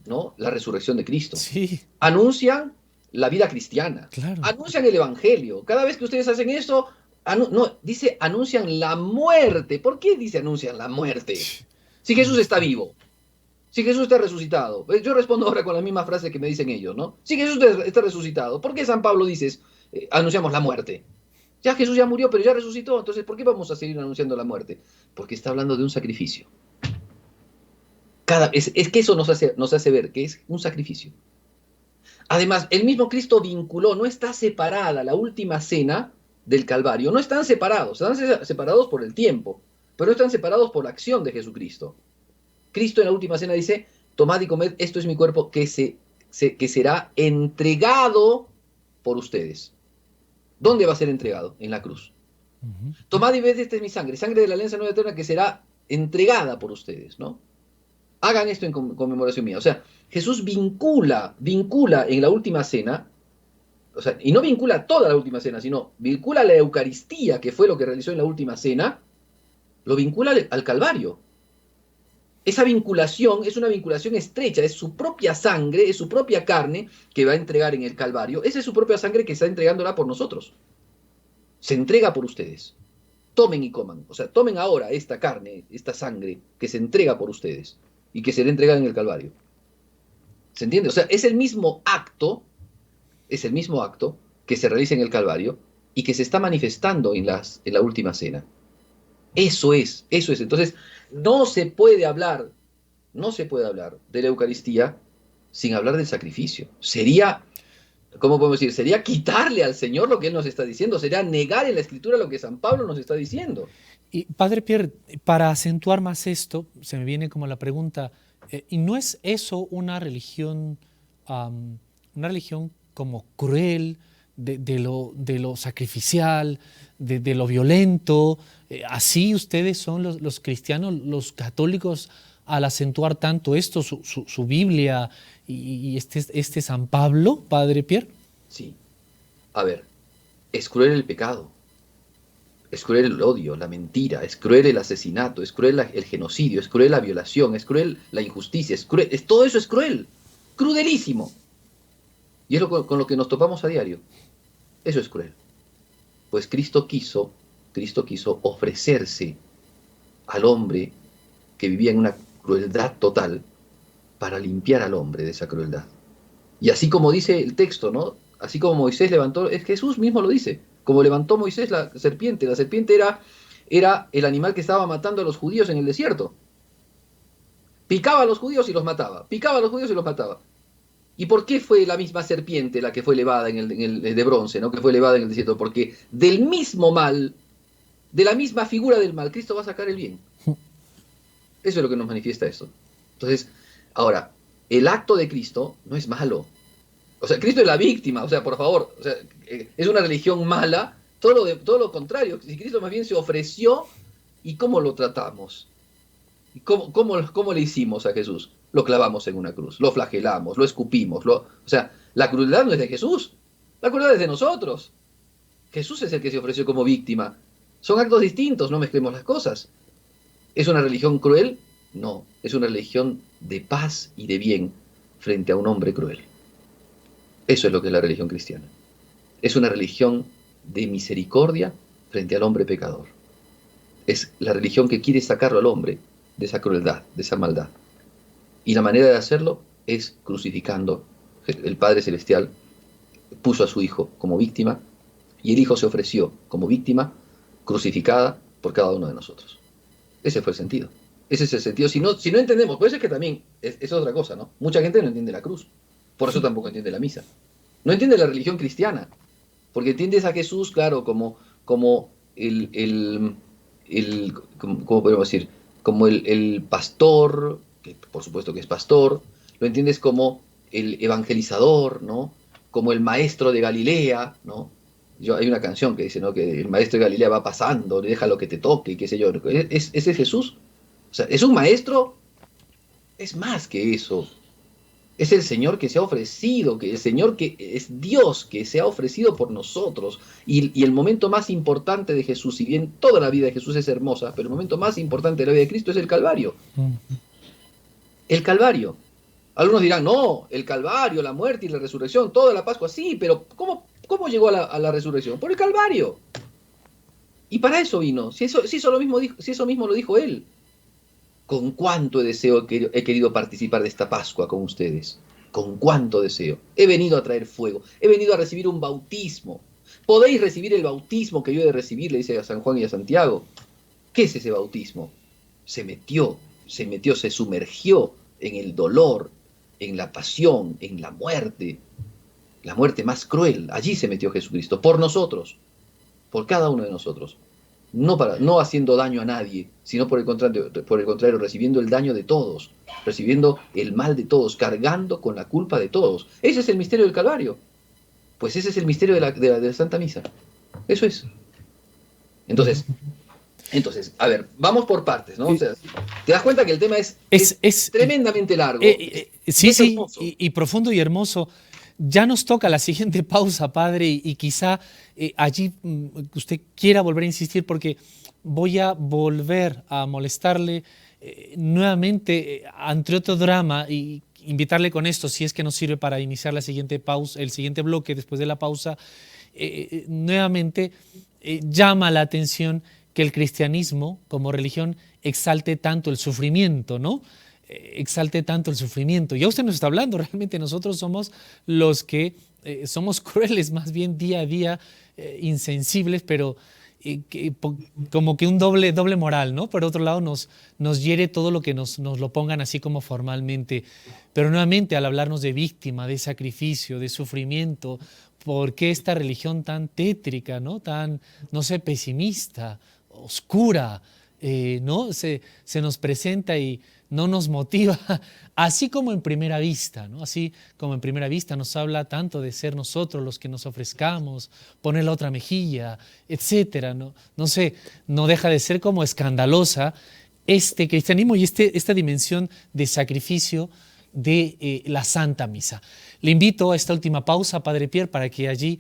¿no?, la resurrección de Cristo. Sí, Anuncian la vida cristiana. claro. Anuncian el evangelio. Cada vez que ustedes hacen eso, no, dice anuncian la muerte. ¿Por qué dice anuncian la muerte? Si Jesús está vivo. Si Jesús está resucitado. Yo respondo ahora con la misma frase que me dicen ellos, ¿no? Si Jesús está resucitado, ¿por qué San Pablo dice anunciamos la muerte. Ya Jesús ya murió, pero ya resucitó, entonces ¿por qué vamos a seguir anunciando la muerte? Porque está hablando de un sacrificio. Es que eso nos hace ver que es un sacrificio. Además, el mismo Cristo vinculó, no está separada la última cena del Calvario, no están separados por el tiempo, pero no están separados por la acción de Jesucristo. Cristo en la última cena dice, tomad y comed, esto es mi cuerpo que será entregado por ustedes. ¿Dónde va a ser entregado? En la cruz. Tomad y ved, esta es mi sangre, sangre de la alianza nueva eterna que será entregada por ustedes, ¿no? Hagan esto en conmemoración mía. O sea, Jesús vincula en la última cena, o sea, y no vincula toda la última cena, sino vincula la Eucaristía, que fue lo que realizó en la última cena, lo vincula al Calvario. Esa vinculación es una vinculación estrecha, es su propia sangre, es su propia carne que va a entregar en el Calvario, esa es su propia sangre que está entregándola por nosotros. Se entrega por ustedes. Tomen y coman, o sea, tomen ahora esta carne, esta sangre que se entrega por ustedes y que será entregada en el Calvario. ¿Se entiende? O sea, es el mismo acto que se realiza en el Calvario y que se está manifestando en la última cena. Eso es. Entonces, no se puede hablar de la Eucaristía sin hablar del sacrificio. Sería, ¿cómo podemos decir? Sería quitarle al Señor lo que Él nos está diciendo, sería negar en la Escritura lo que San Pablo nos está diciendo. Y Padre Pierre, para acentuar más esto, se me viene como la pregunta, ¿y no es eso una religión como cruel, de lo sacrificial, de lo violento? Así ustedes son los cristianos, los católicos, al acentuar tanto esto, su Biblia y este San Pablo, Padre Pierre. Sí. A ver, es cruel el pecado. Es cruel el odio, la mentira, es cruel el asesinato, es cruel el genocidio, es cruel la violación, es cruel la injusticia, es cruel, todo eso es cruel, crudelísimo. Y es con lo que nos topamos a diario. Eso es cruel. Pues Cristo quiso ofrecerse al hombre que vivía en una crueldad total para limpiar al hombre de esa crueldad. Y así como dice el texto, ¿no? Así como Moisés levantó, es Jesús mismo lo dice, como levantó Moisés la serpiente era el animal que estaba matando a los judíos en el desierto. Picaba a los judíos y los mataba, picaba a los judíos y los mataba. ¿Y por qué fue la misma serpiente la que fue elevada en el de bronce, ¿no? Que fue elevada en el desierto? Porque del mismo mal, de la misma figura del mal, Cristo va a sacar el bien. Eso es lo que nos manifiesta esto. Entonces, ahora, el acto de Cristo no es malo. O sea, Cristo es la víctima, o sea, por favor, o sea, es una religión mala, todo lo contrario. Si Cristo más bien se ofreció, ¿y cómo lo tratamos? ¿Y cómo le hicimos a Jesús? Lo clavamos en una cruz, lo flagelamos, lo escupimos. O sea, la crueldad no es de Jesús, la crueldad es de nosotros. Jesús es el que se ofreció como víctima. Son actos distintos, no mezclemos las cosas. ¿Es una religión cruel? No, es una religión de paz y de bien frente a un hombre cruel. Eso es lo que es la religión cristiana. Es una religión de misericordia frente al hombre pecador. Es la religión que quiere sacarlo al hombre de esa crueldad, de esa maldad. Y la manera de hacerlo es crucificando. El Padre Celestial puso a su Hijo como víctima y el Hijo se ofreció como víctima crucificada por cada uno de nosotros. Ese fue el sentido. Ese es el sentido. Si no entendemos, pues es que también es otra cosa, ¿no? Mucha gente no entiende la cruz. Por eso tampoco entiende la misa. No entiende la religión cristiana. Porque entiendes a Jesús, claro, como ¿cómo podemos decir? Como el pastor, que por supuesto que es pastor. Lo entiendes como el evangelizador, ¿no? Como el maestro de Galilea, ¿no? Hay una canción que dice, ¿no? Que el maestro de Galilea va pasando, deja lo que te toque, y qué sé yo. Ese es Jesús. O sea, es un maestro, es más que eso. Es el Señor que se ha ofrecido, que el Señor que es Dios, que se ha ofrecido por nosotros. Y el momento más importante de Jesús, si bien toda la vida de Jesús es hermosa, pero el momento más importante de la vida de Cristo es el Calvario. El Calvario. Algunos dirán, no, el Calvario, la muerte y la resurrección, toda la Pascua, sí, pero ¿cómo llegó a la resurrección? Por el Calvario. Y para eso vino, si eso mismo lo dijo Él. Con cuánto deseo he querido participar de esta Pascua con ustedes. Con cuánto deseo. He venido a traer fuego. He venido a recibir un bautismo. Podéis recibir el bautismo que yo he de recibir, le dice a San Juan y a Santiago. ¿Qué es ese bautismo? Se metió, se sumergió en el dolor, en la pasión, en la muerte más cruel. Allí se metió Jesucristo, por nosotros, por cada uno de nosotros. No haciendo daño a nadie, sino por el contrario, recibiendo el daño de todos, recibiendo el mal de todos, cargando con la culpa de todos. Ese es el misterio del Calvario. Pues ese es el misterio de la Santa Misa. Eso es. Entonces, a ver, vamos por partes, ¿no? O sea, te das cuenta que el tema es tremendamente largo. Sí, y profundo y hermoso. Ya nos toca la siguiente pausa, padre, y quizá allí usted quiera volver a insistir, porque voy a volver a molestarle nuevamente ante otro drama y invitarle con esto, si es que nos sirve para iniciar la siguiente pausa, el siguiente bloque después de la pausa. Nuevamente llama la atención que el cristianismo como religión exalte tanto el sufrimiento, ¿no? Exalte tanto el sufrimiento. Ya usted nos está hablando, realmente nosotros somos los que somos crueles, más bien día a día, insensibles, pero como que un doble moral, ¿no? Por otro lado, nos hiere todo lo que nos lo pongan así como formalmente. Pero nuevamente, al hablarnos de víctima, de sacrificio, de sufrimiento, ¿por qué esta religión tan tétrica, ¿no? Tan, no sé, pesimista, oscura, ¿no? Se nos presenta y no nos motiva, así como en primera vista, ¿no? Así como en primera vista nos habla tanto de ser nosotros los que nos ofrezcamos, poner la otra mejilla, etcétera, ¿no? No sé, no deja de ser como escandalosa este cristianismo y esta dimensión de sacrificio de la Santa Misa. Le invito a esta última pausa, Padre Pierre, para que allí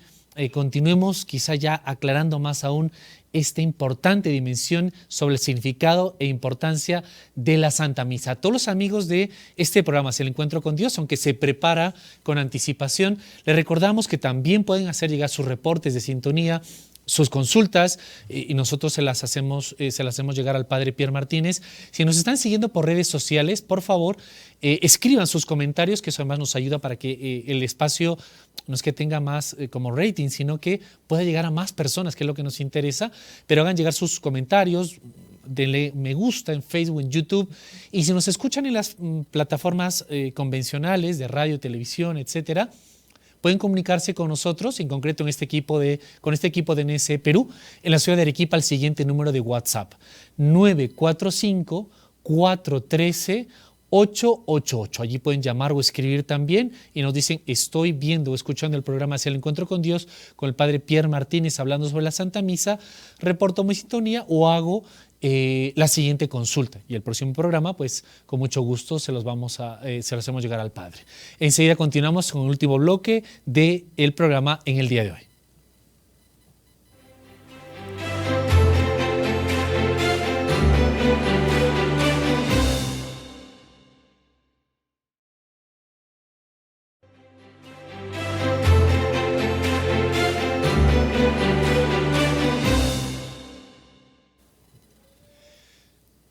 continuemos quizá ya aclarando más aún esta importante dimensión sobre el significado e importancia de la Santa Misa. A todos los amigos de este programa, El Encuentro con Dios, aunque se prepara con anticipación, les recordamos que también pueden hacer llegar sus reportes de sintonía, sus consultas, y nosotros se las hacemos llegar al Padre Pierre Martínez. Si nos están siguiendo por redes sociales, por favor, escriban sus comentarios, que eso además nos ayuda para que el espacio no es que tenga más como rating, sino que pueda llegar a más personas, que es lo que nos interesa, pero hagan llegar sus comentarios, denle me gusta en Facebook, en YouTube, y si nos escuchan en las plataformas convencionales de radio, televisión, etcétera, pueden comunicarse con nosotros, en concreto con este equipo de NSE Perú, en la ciudad de Arequipa, al siguiente número de WhatsApp: 945-413-888. Allí pueden llamar o escribir también y nos dicen: estoy viendo o escuchando el programa Hacia el Encuentro con Dios con el Padre Pierre Martínez hablando sobre la Santa Misa, reporto mi sintonía o hago la siguiente consulta, y el próximo programa, pues con mucho gusto se los hacemos llegar al Padre. Enseguida continuamos con el último bloque del programa en el día de hoy.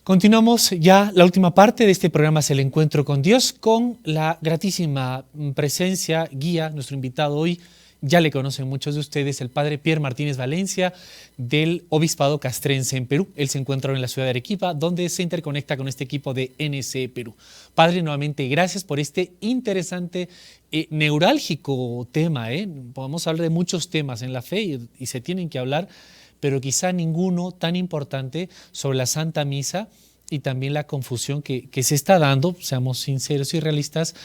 Continuamos ya la última parte de este programa Es el Encuentro con Dios, con la gratísima presencia, guía, nuestro invitado hoy, ya le conocen muchos de ustedes, el Padre Pierre Martínez Valencia, del Obispado Castrense en Perú. Él se encuentra en la ciudad de Arequipa, donde se interconecta con este equipo de NSE Perú. Padre, nuevamente gracias por este interesante, neurálgico tema. Podemos hablar de muchos temas en la fe y se tienen que hablar, pero quizá ninguno tan importante sobre la Santa Misa y también la confusión que se está dando, seamos sinceros y realistas,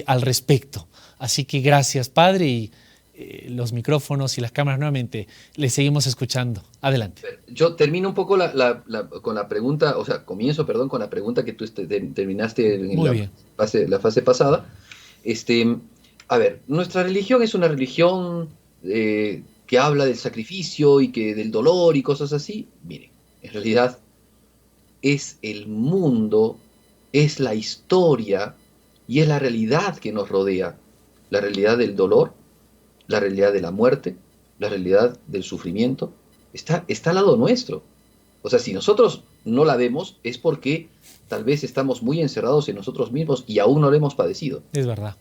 al respecto. Así que gracias, Padre, y los micrófonos y las cámaras nuevamente, le seguimos escuchando. Adelante. Yo termino un poco con la pregunta, o sea, comienzo, perdón, con la pregunta que tú terminaste en la fase pasada. A ver, nuestra religión es una religión que habla del sacrificio y del dolor y cosas así. Miren, en realidad es el mundo, es la historia y es la realidad que nos rodea. La realidad del dolor, la realidad de la muerte, la realidad del sufrimiento, está al lado nuestro. O sea, si nosotros no la vemos es porque tal vez estamos muy encerrados en nosotros mismos y aún no lo hemos padecido. Es verdad.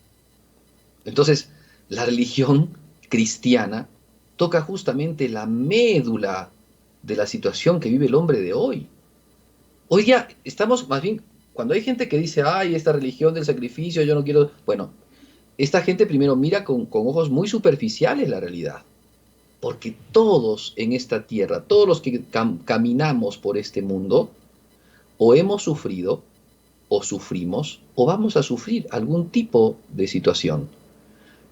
Entonces, la religión cristiana toca justamente la médula de la situación que vive el hombre de hoy. Hoy día estamos más bien, cuando hay gente que dice, ay, esta religión del sacrificio, yo no quiero, bueno, esta gente primero mira con ojos muy superficiales la realidad, porque todos en esta tierra, todos los que caminamos por este mundo, o hemos sufrido, o sufrimos, o vamos a sufrir algún tipo de situación.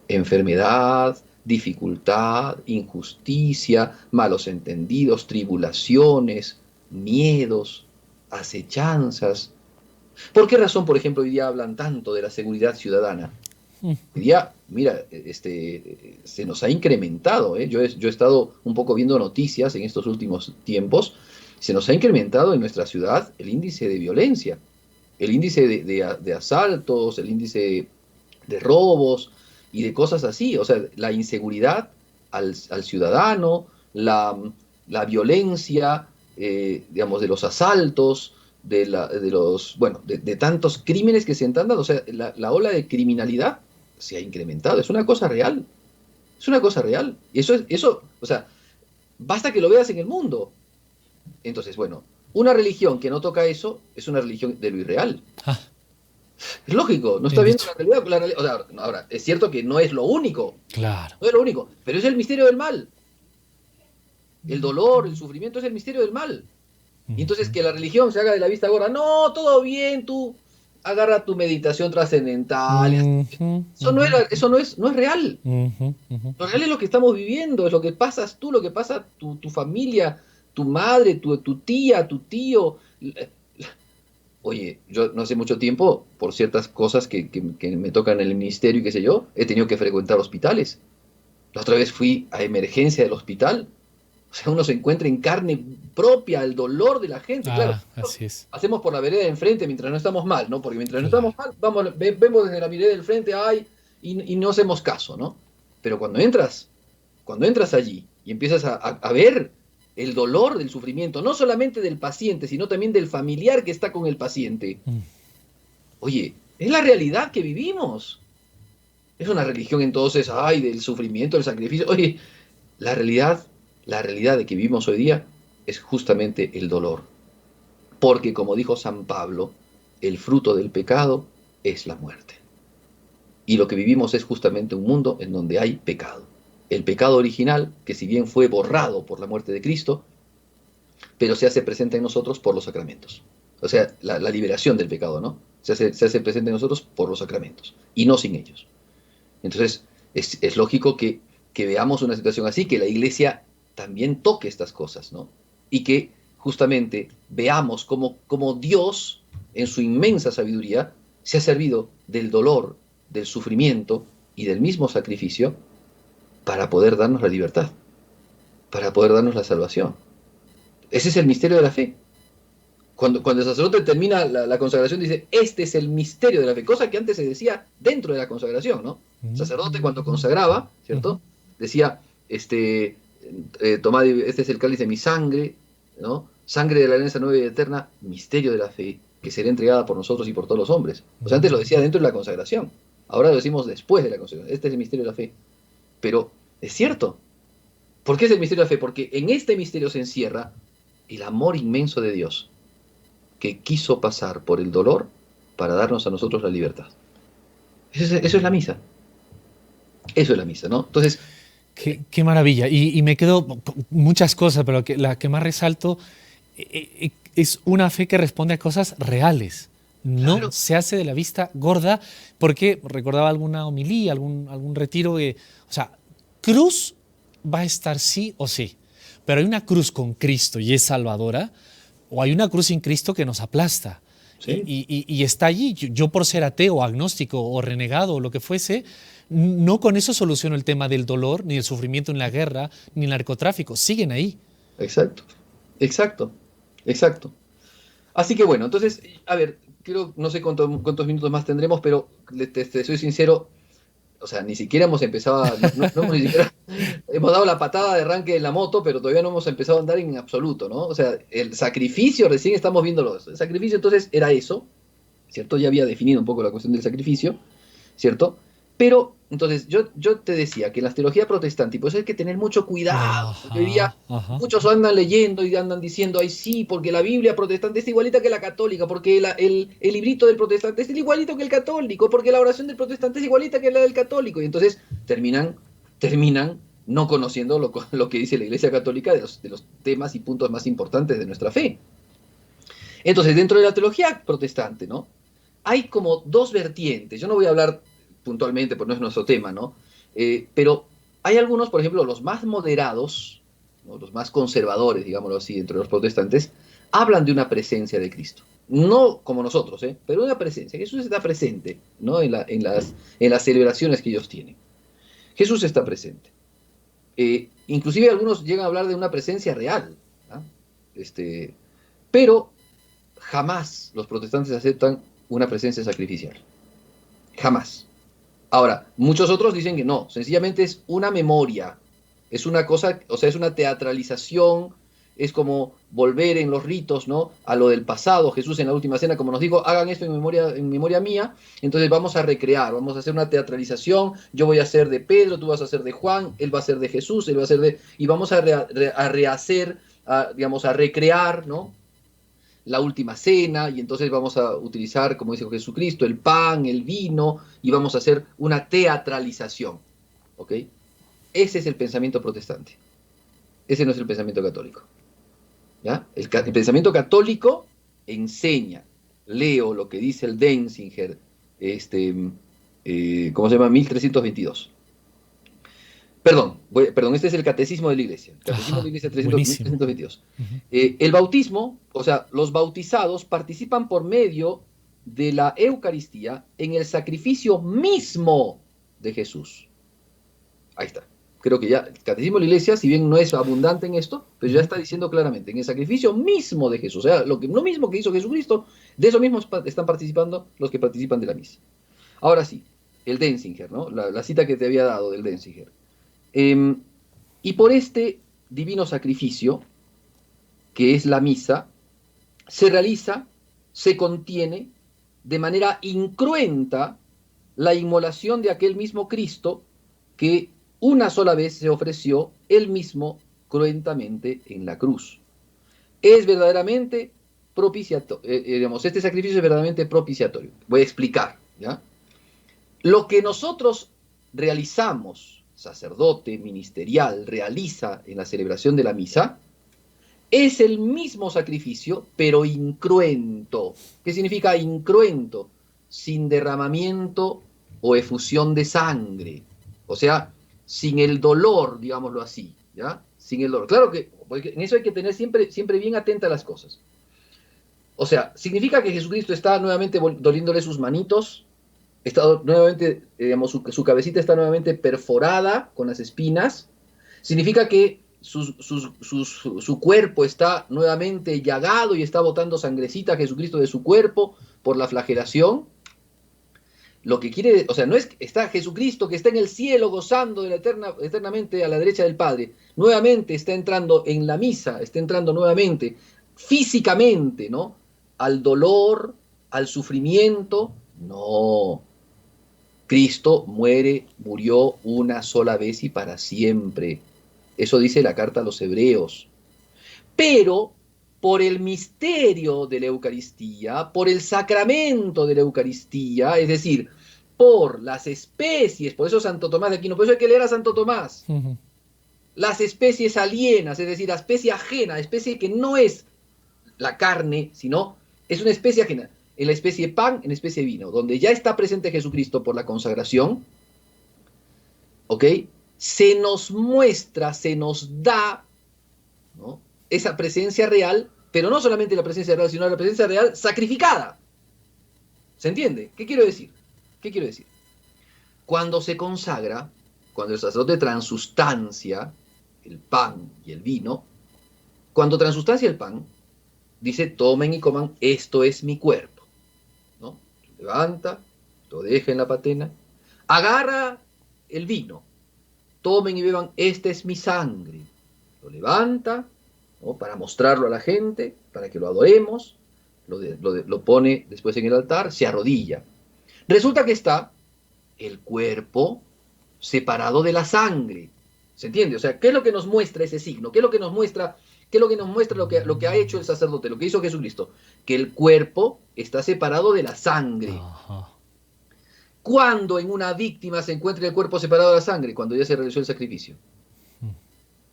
Enfermedad, dificultad, injusticia, malos entendidos, tribulaciones, miedos, acechanzas. ¿Por qué razón, por ejemplo, hoy día hablan tanto de la seguridad ciudadana? Hoy día, mira, se nos ha incrementado, ¿eh? Yo he estado un poco viendo noticias en estos últimos tiempos. Se nos ha incrementado en nuestra ciudad el índice de violencia, el índice de asaltos, el índice de robos y de cosas así. O sea, la inseguridad al ciudadano, la violencia, digamos, de los asaltos, de tantos crímenes que se han dado. O sea, la ola de criminalidad se ha incrementado. Es una cosa real. Es una cosa real. Y eso, o sea, basta que lo veas en el mundo. Entonces, bueno, una religión que no toca eso es una religión de lo irreal. Ah. Es lógico, no está viendo la realidad. O sea, ahora, es cierto que no es lo único. Claro. No es lo único, pero es el misterio del mal. El dolor, el sufrimiento es el misterio del mal. Y entonces que la religión se haga de la vista gorda. No, todo bien, tú agarra tu meditación trascendental. Eso no es real. Lo real es lo que estamos viviendo, es lo que pasas tú, lo que pasa tu familia, tu madre, tu tía, tu tío. Oye, yo no hace mucho tiempo, por ciertas cosas que me tocan en el ministerio y qué sé yo, he tenido que frecuentar hospitales. La otra vez fui a emergencia del hospital. O sea, uno se encuentra en carne propia el dolor de la gente. Claro, así es. Hacemos por la vereda de enfrente mientras no estamos mal, ¿no? Porque mientras no estamos mal, vemos desde la vereda del frente, ay, y no hacemos caso, ¿no? Pero cuando entras allí y empiezas a ver el dolor del sufrimiento, no solamente del paciente, sino también del familiar que está con el paciente. Oye, es la realidad que vivimos. Es una religión entonces, ay, del sufrimiento, del sacrificio. Oye, la realidad de que vivimos hoy día es justamente el dolor. Porque, como dijo San Pablo, el fruto del pecado es la muerte. Y lo que vivimos es justamente un mundo en donde hay pecado. El pecado original, que si bien fue borrado por la muerte de Cristo, pero se hace presente en nosotros por los sacramentos. O sea, la liberación del pecado, ¿no? Se hace presente en nosotros por los sacramentos, y no sin ellos. Entonces, es lógico que veamos una situación así, que la Iglesia también toque estas cosas, ¿no? Y que justamente veamos cómo Dios, en su inmensa sabiduría, se ha servido del dolor, del sufrimiento y del mismo sacrificio para poder darnos la libertad, para poder darnos la salvación. Ese es el misterio de la fe. Cuando el sacerdote termina la consagración, dice, este es el misterio de la fe, cosa que antes se decía dentro de la consagración, ¿no? El sacerdote cuando consagraba, ¿cierto? Decía, tomad, este es el cáliz de mi sangre, ¿no? Sangre de la alianza nueva y eterna, misterio de la fe, que será entregada por nosotros y por todos los hombres. O sea, antes lo decía dentro de la consagración, ahora lo decimos después de la consagración. Este es el misterio de la fe. Pero es cierto. ¿Por qué es el misterio de la fe? Porque en este misterio se encierra el amor inmenso de Dios, que quiso pasar por el dolor para darnos a nosotros la libertad. Eso es la misa. Eso es la misa, ¿no? Entonces... Qué maravilla. Y me quedo con muchas cosas, pero la que más resalto es una fe que responde a cosas reales. No claro. Se hace de la vista gorda, porque recordaba alguna homilía, algún retiro, o sea, cruz va a estar sí o sí, pero hay una cruz con Cristo y es salvadora, o hay una cruz sin Cristo que nos aplasta. ¿Sí? Y está allí. Yo por ser ateo, agnóstico o renegado o lo que fuese, no con eso soluciono el tema del dolor, ni el sufrimiento en la guerra, ni el narcotráfico. Siguen ahí. Exacto, exacto, exacto. Así que bueno, entonces, a ver, no sé cuántos minutos más tendremos, pero te soy sincero, o sea, ni siquiera hemos empezado, ni siquiera hemos dado la patada de arranque en la moto, pero todavía no hemos empezado a andar en absoluto, ¿no? O sea, el sacrificio, recién estamos viéndolo. El sacrificio entonces era eso, ¿cierto? Ya había definido un poco la cuestión del sacrificio, ¿cierto? Pero, entonces, yo te decía que en la teología protestante, y por eso hay que tener mucho cuidado, porque hoy día Ajá, ajá. muchos andan leyendo y andan diciendo, ay sí, porque la Biblia protestante es igualita que la católica, porque el librito del protestante es igualito que el católico, porque la oración del protestante es igualita que la del católico, y entonces terminan no conociendo lo que dice la Iglesia Católica de los temas y puntos más importantes de nuestra fe. Entonces, dentro de la teología protestante, ¿no? Hay como dos vertientes. Yo no voy a hablar puntualmente, porque no es nuestro tema, ¿no? Pero hay algunos, por ejemplo, los más moderados, ¿no? Los más conservadores, digámoslo así, entre los protestantes, hablan de una presencia de Cristo. No como nosotros, pero una presencia. Jesús está presente, ¿no? En las celebraciones que ellos tienen. Jesús está presente. Inclusive algunos llegan a hablar de una presencia real, ¿no? Pero jamás los protestantes aceptan una presencia sacrificial. Jamás. Ahora, muchos otros dicen que no, sencillamente es una memoria, es una cosa, o sea, es una teatralización, es como volver en los ritos, ¿no? A lo del pasado. Jesús en la última cena, como nos dijo, hagan esto en memoria mía, entonces vamos a recrear, vamos a hacer una teatralización, yo voy a ser de Pedro, tú vas a ser de Juan, él va a ser de Jesús, él va a ser de... y vamos a rehacer, digamos, a recrear, ¿no? La última cena, y entonces vamos a utilizar, como dice Jesucristo, el pan, el vino, y vamos a hacer una teatralización. ¿Ok? Ese es el pensamiento protestante. Ese no es el pensamiento católico. ¿Ya? El pensamiento católico enseña, leo lo que dice el Denzinger, ¿cómo se llama? 1322. Perdón, este es el Catecismo de la Iglesia. El Catecismo de Ajá, la Iglesia buenísimo. 1322. Ujú. El bautismo, o sea, los bautizados participan por medio de la Eucaristía en el sacrificio mismo de Jesús. Ahí está. Creo que ya el Catecismo de la Iglesia, si bien no es abundante en esto, pero ya Ujú. está diciendo claramente, en el sacrificio mismo de Jesús, o sea, lo mismo que hizo Jesucristo, de eso mismo están participando los que participan de la misa. Ahora sí, el Denzinger, ¿no? La cita que te había dado del Denzinger. Eh, y por este divino sacrificio, que es la misa, se realiza, se contiene de manera incruenta la inmolación de aquel mismo Cristo que una sola vez se ofreció él mismo cruentamente en la cruz. Es verdaderamente propiciatorio, digamos, este sacrificio es verdaderamente propiciatorio. Voy a explicar, ¿ya? Lo que nosotros realizamos, sacerdote, ministerial, realiza en la celebración de la misa, es el mismo sacrificio, pero incruento. ¿Qué significa incruento? Sin derramamiento o efusión de sangre. O sea, sin el dolor, digámoslo así, ¿ya? Sin el dolor. Claro que en eso hay que tener siempre bien atenta a las cosas. O sea, significa que Jesucristo está nuevamente doliéndole sus manitos, está nuevamente, digamos, su cabecita está nuevamente perforada con las espinas. Significa que su cuerpo está nuevamente llagado y está botando sangrecita a Jesucristo de su cuerpo por la flagelación. Lo que quiere, o sea, no es que está Jesucristo que está en el cielo gozando de eternamente a la derecha del Padre. Nuevamente está entrando en la misa, está entrando nuevamente físicamente, ¿no? Al dolor, al sufrimiento. No. Cristo murió una sola vez y para siempre. Eso dice la carta a los hebreos. Pero por el misterio de la Eucaristía, por el sacramento de la Eucaristía, es decir, por las especies, por eso Santo Tomás de Aquino, por eso hay que leer a Santo Tomás, Ujú. las especies alienas, es decir, la especie ajena, la especie que no es la carne, sino es una especie ajena, en la especie pan, en la especie vino, donde ya está presente Jesucristo por la consagración, ¿ok? Se nos muestra, se nos da, ¿no? Esa presencia real, pero no solamente la presencia real, sino la presencia real sacrificada. ¿Se entiende? ¿Qué quiero decir? ¿Qué quiero decir? Cuando se consagra, cuando el sacerdote transustancia el pan y el vino, cuando transustancia el pan, dice, tomen y coman, esto es mi cuerpo, ¿no? Levanta, lo deja en la patena, agarra el vino, tomen y beban, esta es mi sangre, lo levanta, ¿no? Para mostrarlo a la gente, para que lo adoremos, lo pone después en el altar, se arrodilla. Resulta que está el cuerpo separado de la sangre. ¿Se entiende? O sea, ¿qué es lo que nos muestra ese signo? ¿Qué es lo que nos muestra, lo que ha hecho el sacerdote, lo que hizo Jesucristo? Que el cuerpo está separado de la sangre. Ajá. ¿Cuándo en una víctima se encuentra el cuerpo separado de la sangre? Cuando ya se realizó el sacrificio.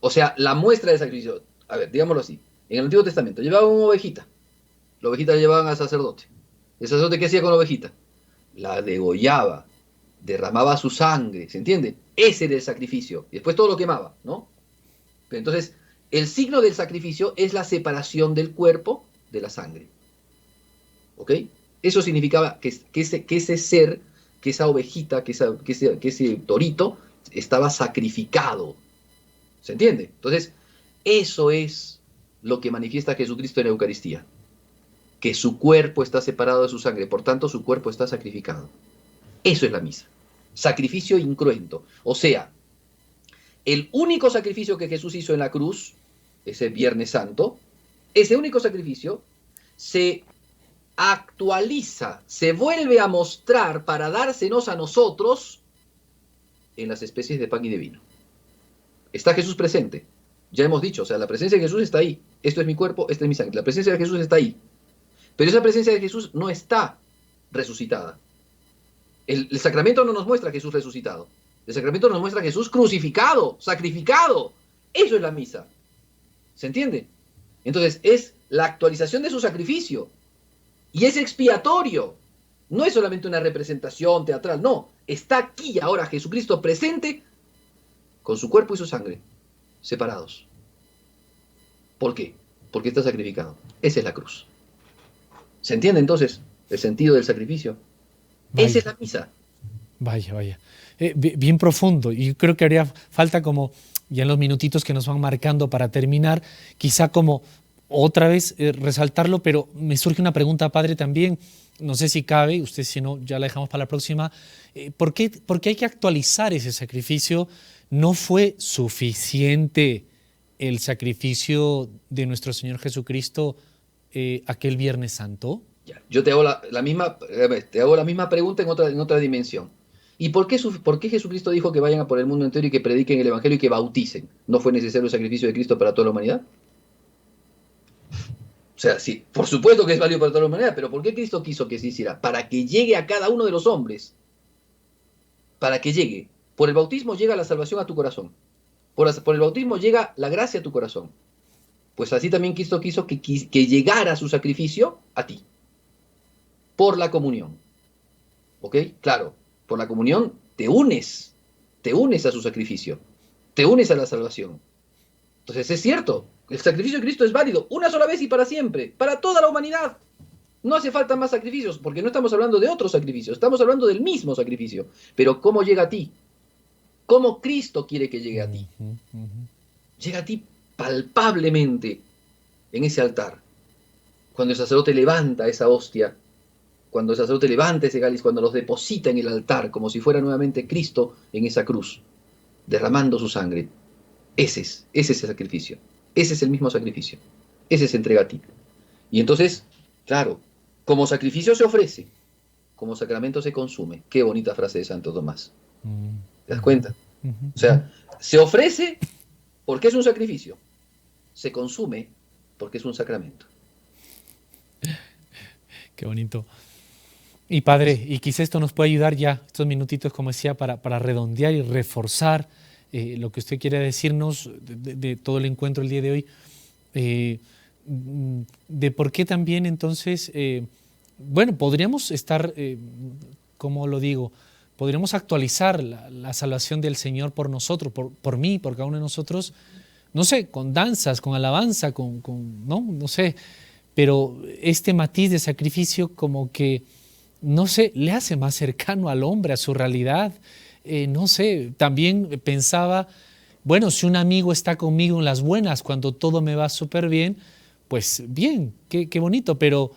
O sea, la muestra del sacrificio. A ver, digámoslo así. En el Antiguo Testamento llevaban una ovejita. La ovejita la llevaban al sacerdote. ¿El sacerdote qué hacía con la ovejita? La degollaba, derramaba su sangre, ¿se entiende? Ese era el sacrificio. Y después todo lo quemaba, ¿no? Pero entonces, el signo del sacrificio es la separación del cuerpo de la sangre. ¿Ok? Eso significaba que ese ser, que esa ovejita, que ese torito, estaba sacrificado. ¿Se entiende? Entonces, eso es lo que manifiesta Jesucristo en la Eucaristía. Que su cuerpo está separado de su sangre, por tanto su cuerpo está sacrificado. Eso es la misa. Sacrificio incruento. O sea, el único sacrificio que Jesús hizo en la cruz, ese Viernes Santo, ese único sacrificio se actualiza, se vuelve a mostrar para dársenos a nosotros en las especies de pan y de vino. Está Jesús presente. Ya hemos dicho, o sea, la presencia de Jesús está ahí. Esto es mi cuerpo, esta es mi sangre. La presencia de Jesús está ahí. Pero esa presencia de Jesús no está resucitada. El sacramento no nos muestra a Jesús resucitado. El sacramento nos muestra a Jesús crucificado, sacrificado. Eso es la misa. ¿Se entiende? Entonces, es la actualización de su sacrificio. Y es expiatorio. No es solamente una representación teatral, no. Está aquí ahora Jesucristo presente con su cuerpo y su sangre separados. ¿Por qué? Porque está sacrificado. Esa es la cruz. ¿Se entiende entonces el sentido del sacrificio? Vaya. Esa es la misa. Vaya, vaya. Bien profundo. Y creo que haría falta como, ya en los minutitos que nos van marcando para terminar, quizá como otra vez resaltarlo, pero me surge una pregunta, padre, también. No sé si cabe, usted si no, ya la dejamos para la próxima. ¿Por qué hay que actualizar ese sacrificio? ¿No fue suficiente el sacrificio de nuestro Señor Jesucristo aquel Viernes Santo? Ya, yo te hago la misma pregunta en otra dimensión. ¿Y por qué Jesucristo dijo que vayan a por el mundo entero y que prediquen el Evangelio y que bauticen? ¿No fue necesario el sacrificio de Cristo para toda la humanidad? O sea, sí, por supuesto que es válido para toda la humanidad, pero ¿por qué Cristo quiso que se hiciera? Para que llegue a cada uno de los hombres. Para que llegue. Por el bautismo llega la salvación a tu corazón. Por el bautismo llega la gracia a tu corazón. Pues así también Cristo quiso que llegara su sacrificio a ti. Por la comunión. ¿Ok? Claro, por la comunión te unes a su sacrificio, te unes a la salvación. Entonces es cierto, el sacrificio de Cristo es válido una sola vez y para siempre, para toda la humanidad. No hace falta más sacrificios, porque no estamos hablando de otros sacrificios, estamos hablando del mismo sacrificio. Pero ¿cómo llega a ti? ¿Cómo Cristo quiere que llegue a ti? Llega a ti palpablemente en ese altar. Cuando el sacerdote levanta esa hostia, cuando el sacerdote levanta ese cáliz, cuando los deposita en el altar, como si fuera nuevamente Cristo en esa cruz, derramando su sangre. Ese es el sacrificio. Ese es el mismo sacrificio. Ese se entrega a ti. Y entonces, claro, como sacrificio se ofrece, como sacramento se consume. Qué bonita frase de Santo Tomás. ¿Te das cuenta? O sea, se ofrece porque es un sacrificio. Se consume porque es un sacramento. Qué bonito. Y padre, y quizá esto nos puede ayudar ya, estos minutitos, como decía, para redondear y reforzar lo que usted quiere decirnos de todo el encuentro el día de hoy, de por qué también entonces, bueno, podríamos estar, ¿cómo lo digo? Podríamos actualizar la salvación del Señor por nosotros, por mí, por cada uno de nosotros, no sé, con danzas, con alabanza, no sé, pero este matiz de sacrificio como que, no sé, le hace más cercano al hombre, a su realidad. No sé, también pensaba, bueno, si un amigo está conmigo en las buenas, cuando todo me va súper bien, pues bien, qué bonito, pero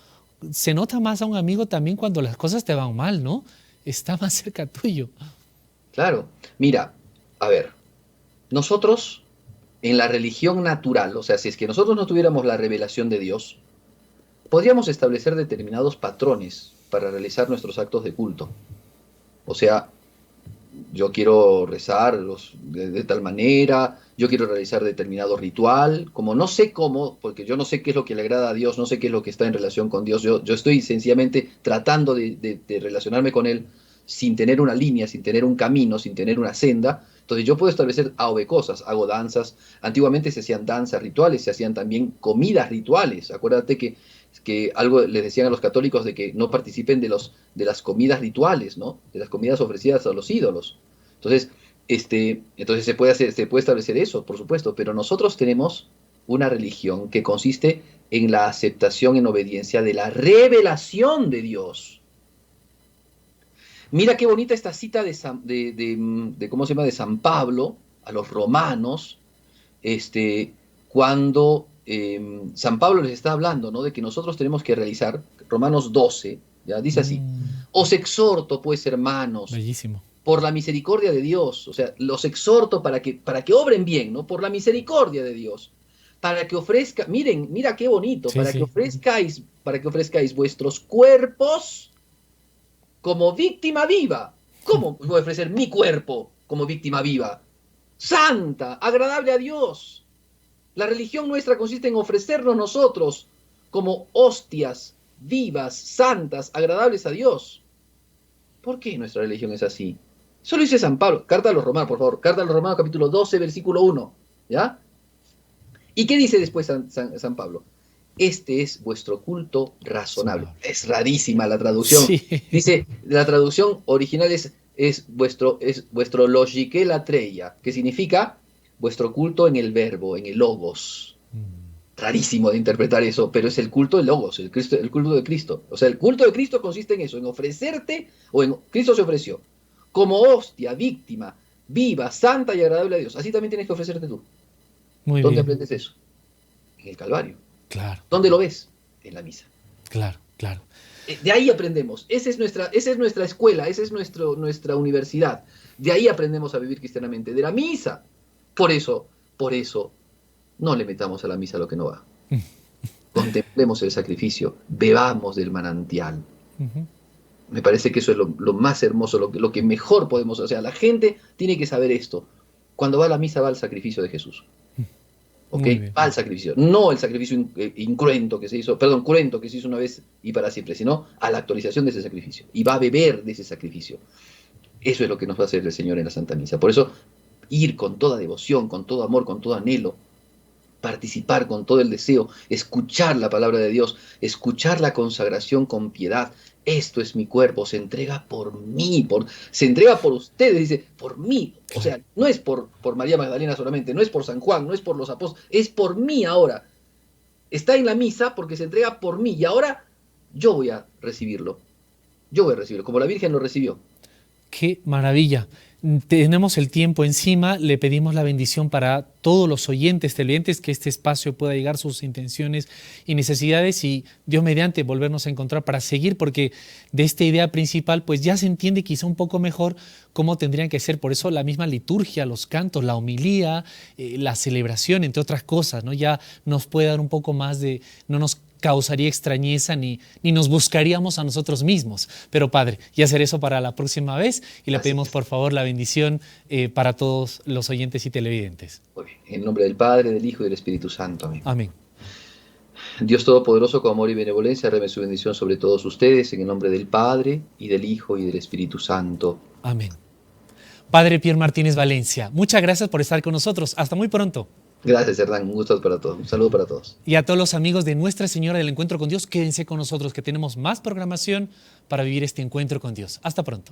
se nota más a un amigo también cuando las cosas te van mal, ¿no? Está más cerca tuyo. Claro, mira, a ver, nosotros en la religión natural, o sea, si es que nosotros no tuviéramos la revelación de Dios, podríamos establecer determinados patrones para realizar nuestros actos de culto. O sea, yo quiero rezar de tal manera, yo quiero realizar determinado ritual, como no sé cómo, porque yo no sé qué es lo que le agrada a Dios, no sé qué es lo que está en relación con Dios, yo estoy sencillamente tratando de relacionarme con Él sin tener una línea, sin tener un camino, sin tener una senda. Entonces yo puedo establecer A o B cosas, hago danzas, antiguamente se hacían danzas rituales, se hacían también comidas rituales, acuérdate que algo les decían a los católicos de que no participen de las comidas rituales, ¿no? De las comidas ofrecidas a los ídolos. Entonces, entonces se puede establecer eso, por supuesto, pero nosotros tenemos una religión que consiste en la aceptación en obediencia de la revelación de Dios. Mira qué bonita esta cita ¿cómo se llama? De San Pablo a los romanos, cuando San Pablo les está hablando, ¿no? De que nosotros tenemos que realizar, Romanos 12, ¿ya? Dice así: os exhorto, pues, hermanos, bellísimo, por la misericordia de Dios, o sea, los exhorto para que obren bien, ¿no? Por la misericordia de Dios, para que ofrezca, mira qué bonito, sí, sí. Para que ofrezcáis vuestros cuerpos como víctima viva. ¿Cómo voy a ofrecer mi cuerpo como víctima viva? Santa, agradable a Dios. La religión nuestra consiste en ofrecernos nosotros como hostias vivas, santas, agradables a Dios. ¿Por qué nuestra religión es así? Eso lo dice San Pablo. Carta a los Romanos, por favor. Carta a los Romanos, capítulo 12, versículo 1. ¿Ya? ¿Y qué dice después San Pablo? Este es vuestro culto razonable. Es rarísima la traducción. Sí. Dice, la traducción original es vuestro logique latreia, que significa vuestro culto en el verbo, en el logos. Rarísimo de interpretar eso, pero es el culto del logos, el culto de Cristo. O sea, el culto de Cristo consiste en eso, en ofrecerte, Cristo se ofreció como hostia, víctima, viva, santa y agradable a Dios. Así también tienes que ofrecerte tú. Muy ¿Dónde bien. aprendes eso? En el Calvario. Claro. ¿Dónde lo ves? En la misa. Claro, claro. De ahí aprendemos. Esa es nuestra escuela, esa es nuestra universidad. De ahí aprendemos a vivir cristianamente, de la misa. Por eso, no le metamos a la misa lo que no va. Contemplemos el sacrificio, bebamos del manantial. Me parece que eso es lo más hermoso, lo que mejor podemos hacer. O sea, la gente tiene que saber esto. Cuando va a la misa, va al sacrificio de Jesús. ¿Ok? Va al sacrificio. No el sacrificio cruento que se hizo una vez y para siempre, sino a la actualización de ese sacrificio. Y va a beber de ese sacrificio. Eso es lo que nos va a hacer el Señor en la Santa Misa. Por eso, ir con toda devoción, con todo amor, con todo anhelo, participar con todo el deseo, escuchar la palabra de Dios, escuchar la consagración con piedad. Esto es mi cuerpo, se entrega por mí, se entrega por ustedes, dice, por mí. O sea, no es por María Magdalena solamente, no es por San Juan, no es por los apóstoles, es por mí ahora. Está en la misa porque se entrega por mí y ahora yo voy a recibirlo. Yo voy a recibirlo, como la Virgen lo recibió. ¡Qué maravilla! Tenemos el tiempo encima, le pedimos la bendición para todos los oyentes, televidentes, que este espacio pueda llegar sus intenciones y necesidades y Dios mediante volvernos a encontrar para seguir, porque de esta idea principal pues ya se entiende quizá un poco mejor cómo tendrían que ser. Por eso la misma liturgia, los cantos, la homilía, la celebración, entre otras cosas, ¿no? Ya nos puede dar un poco más de, no nos causaría extrañeza ni nos buscaríamos a nosotros mismos. Pero Padre, y hacer eso para la próxima vez y le pedimos por favor la bendición para todos los oyentes y televidentes. Muy bien. En nombre del Padre, del Hijo y del Espíritu Santo. Amén. Amén. Dios Todopoderoso, con amor y benevolencia, reme su bendición sobre todos ustedes, en el nombre del Padre, y del Hijo y del Espíritu Santo. Amén. Padre Pierre Martínez Valencia, muchas gracias por estar con nosotros. Hasta muy pronto. Gracias, Hernán. Un gusto para todos. Un saludo para todos. Y a todos los amigos de Nuestra Señora del Encuentro con Dios, quédense con nosotros que tenemos más programación para vivir este encuentro con Dios. Hasta pronto.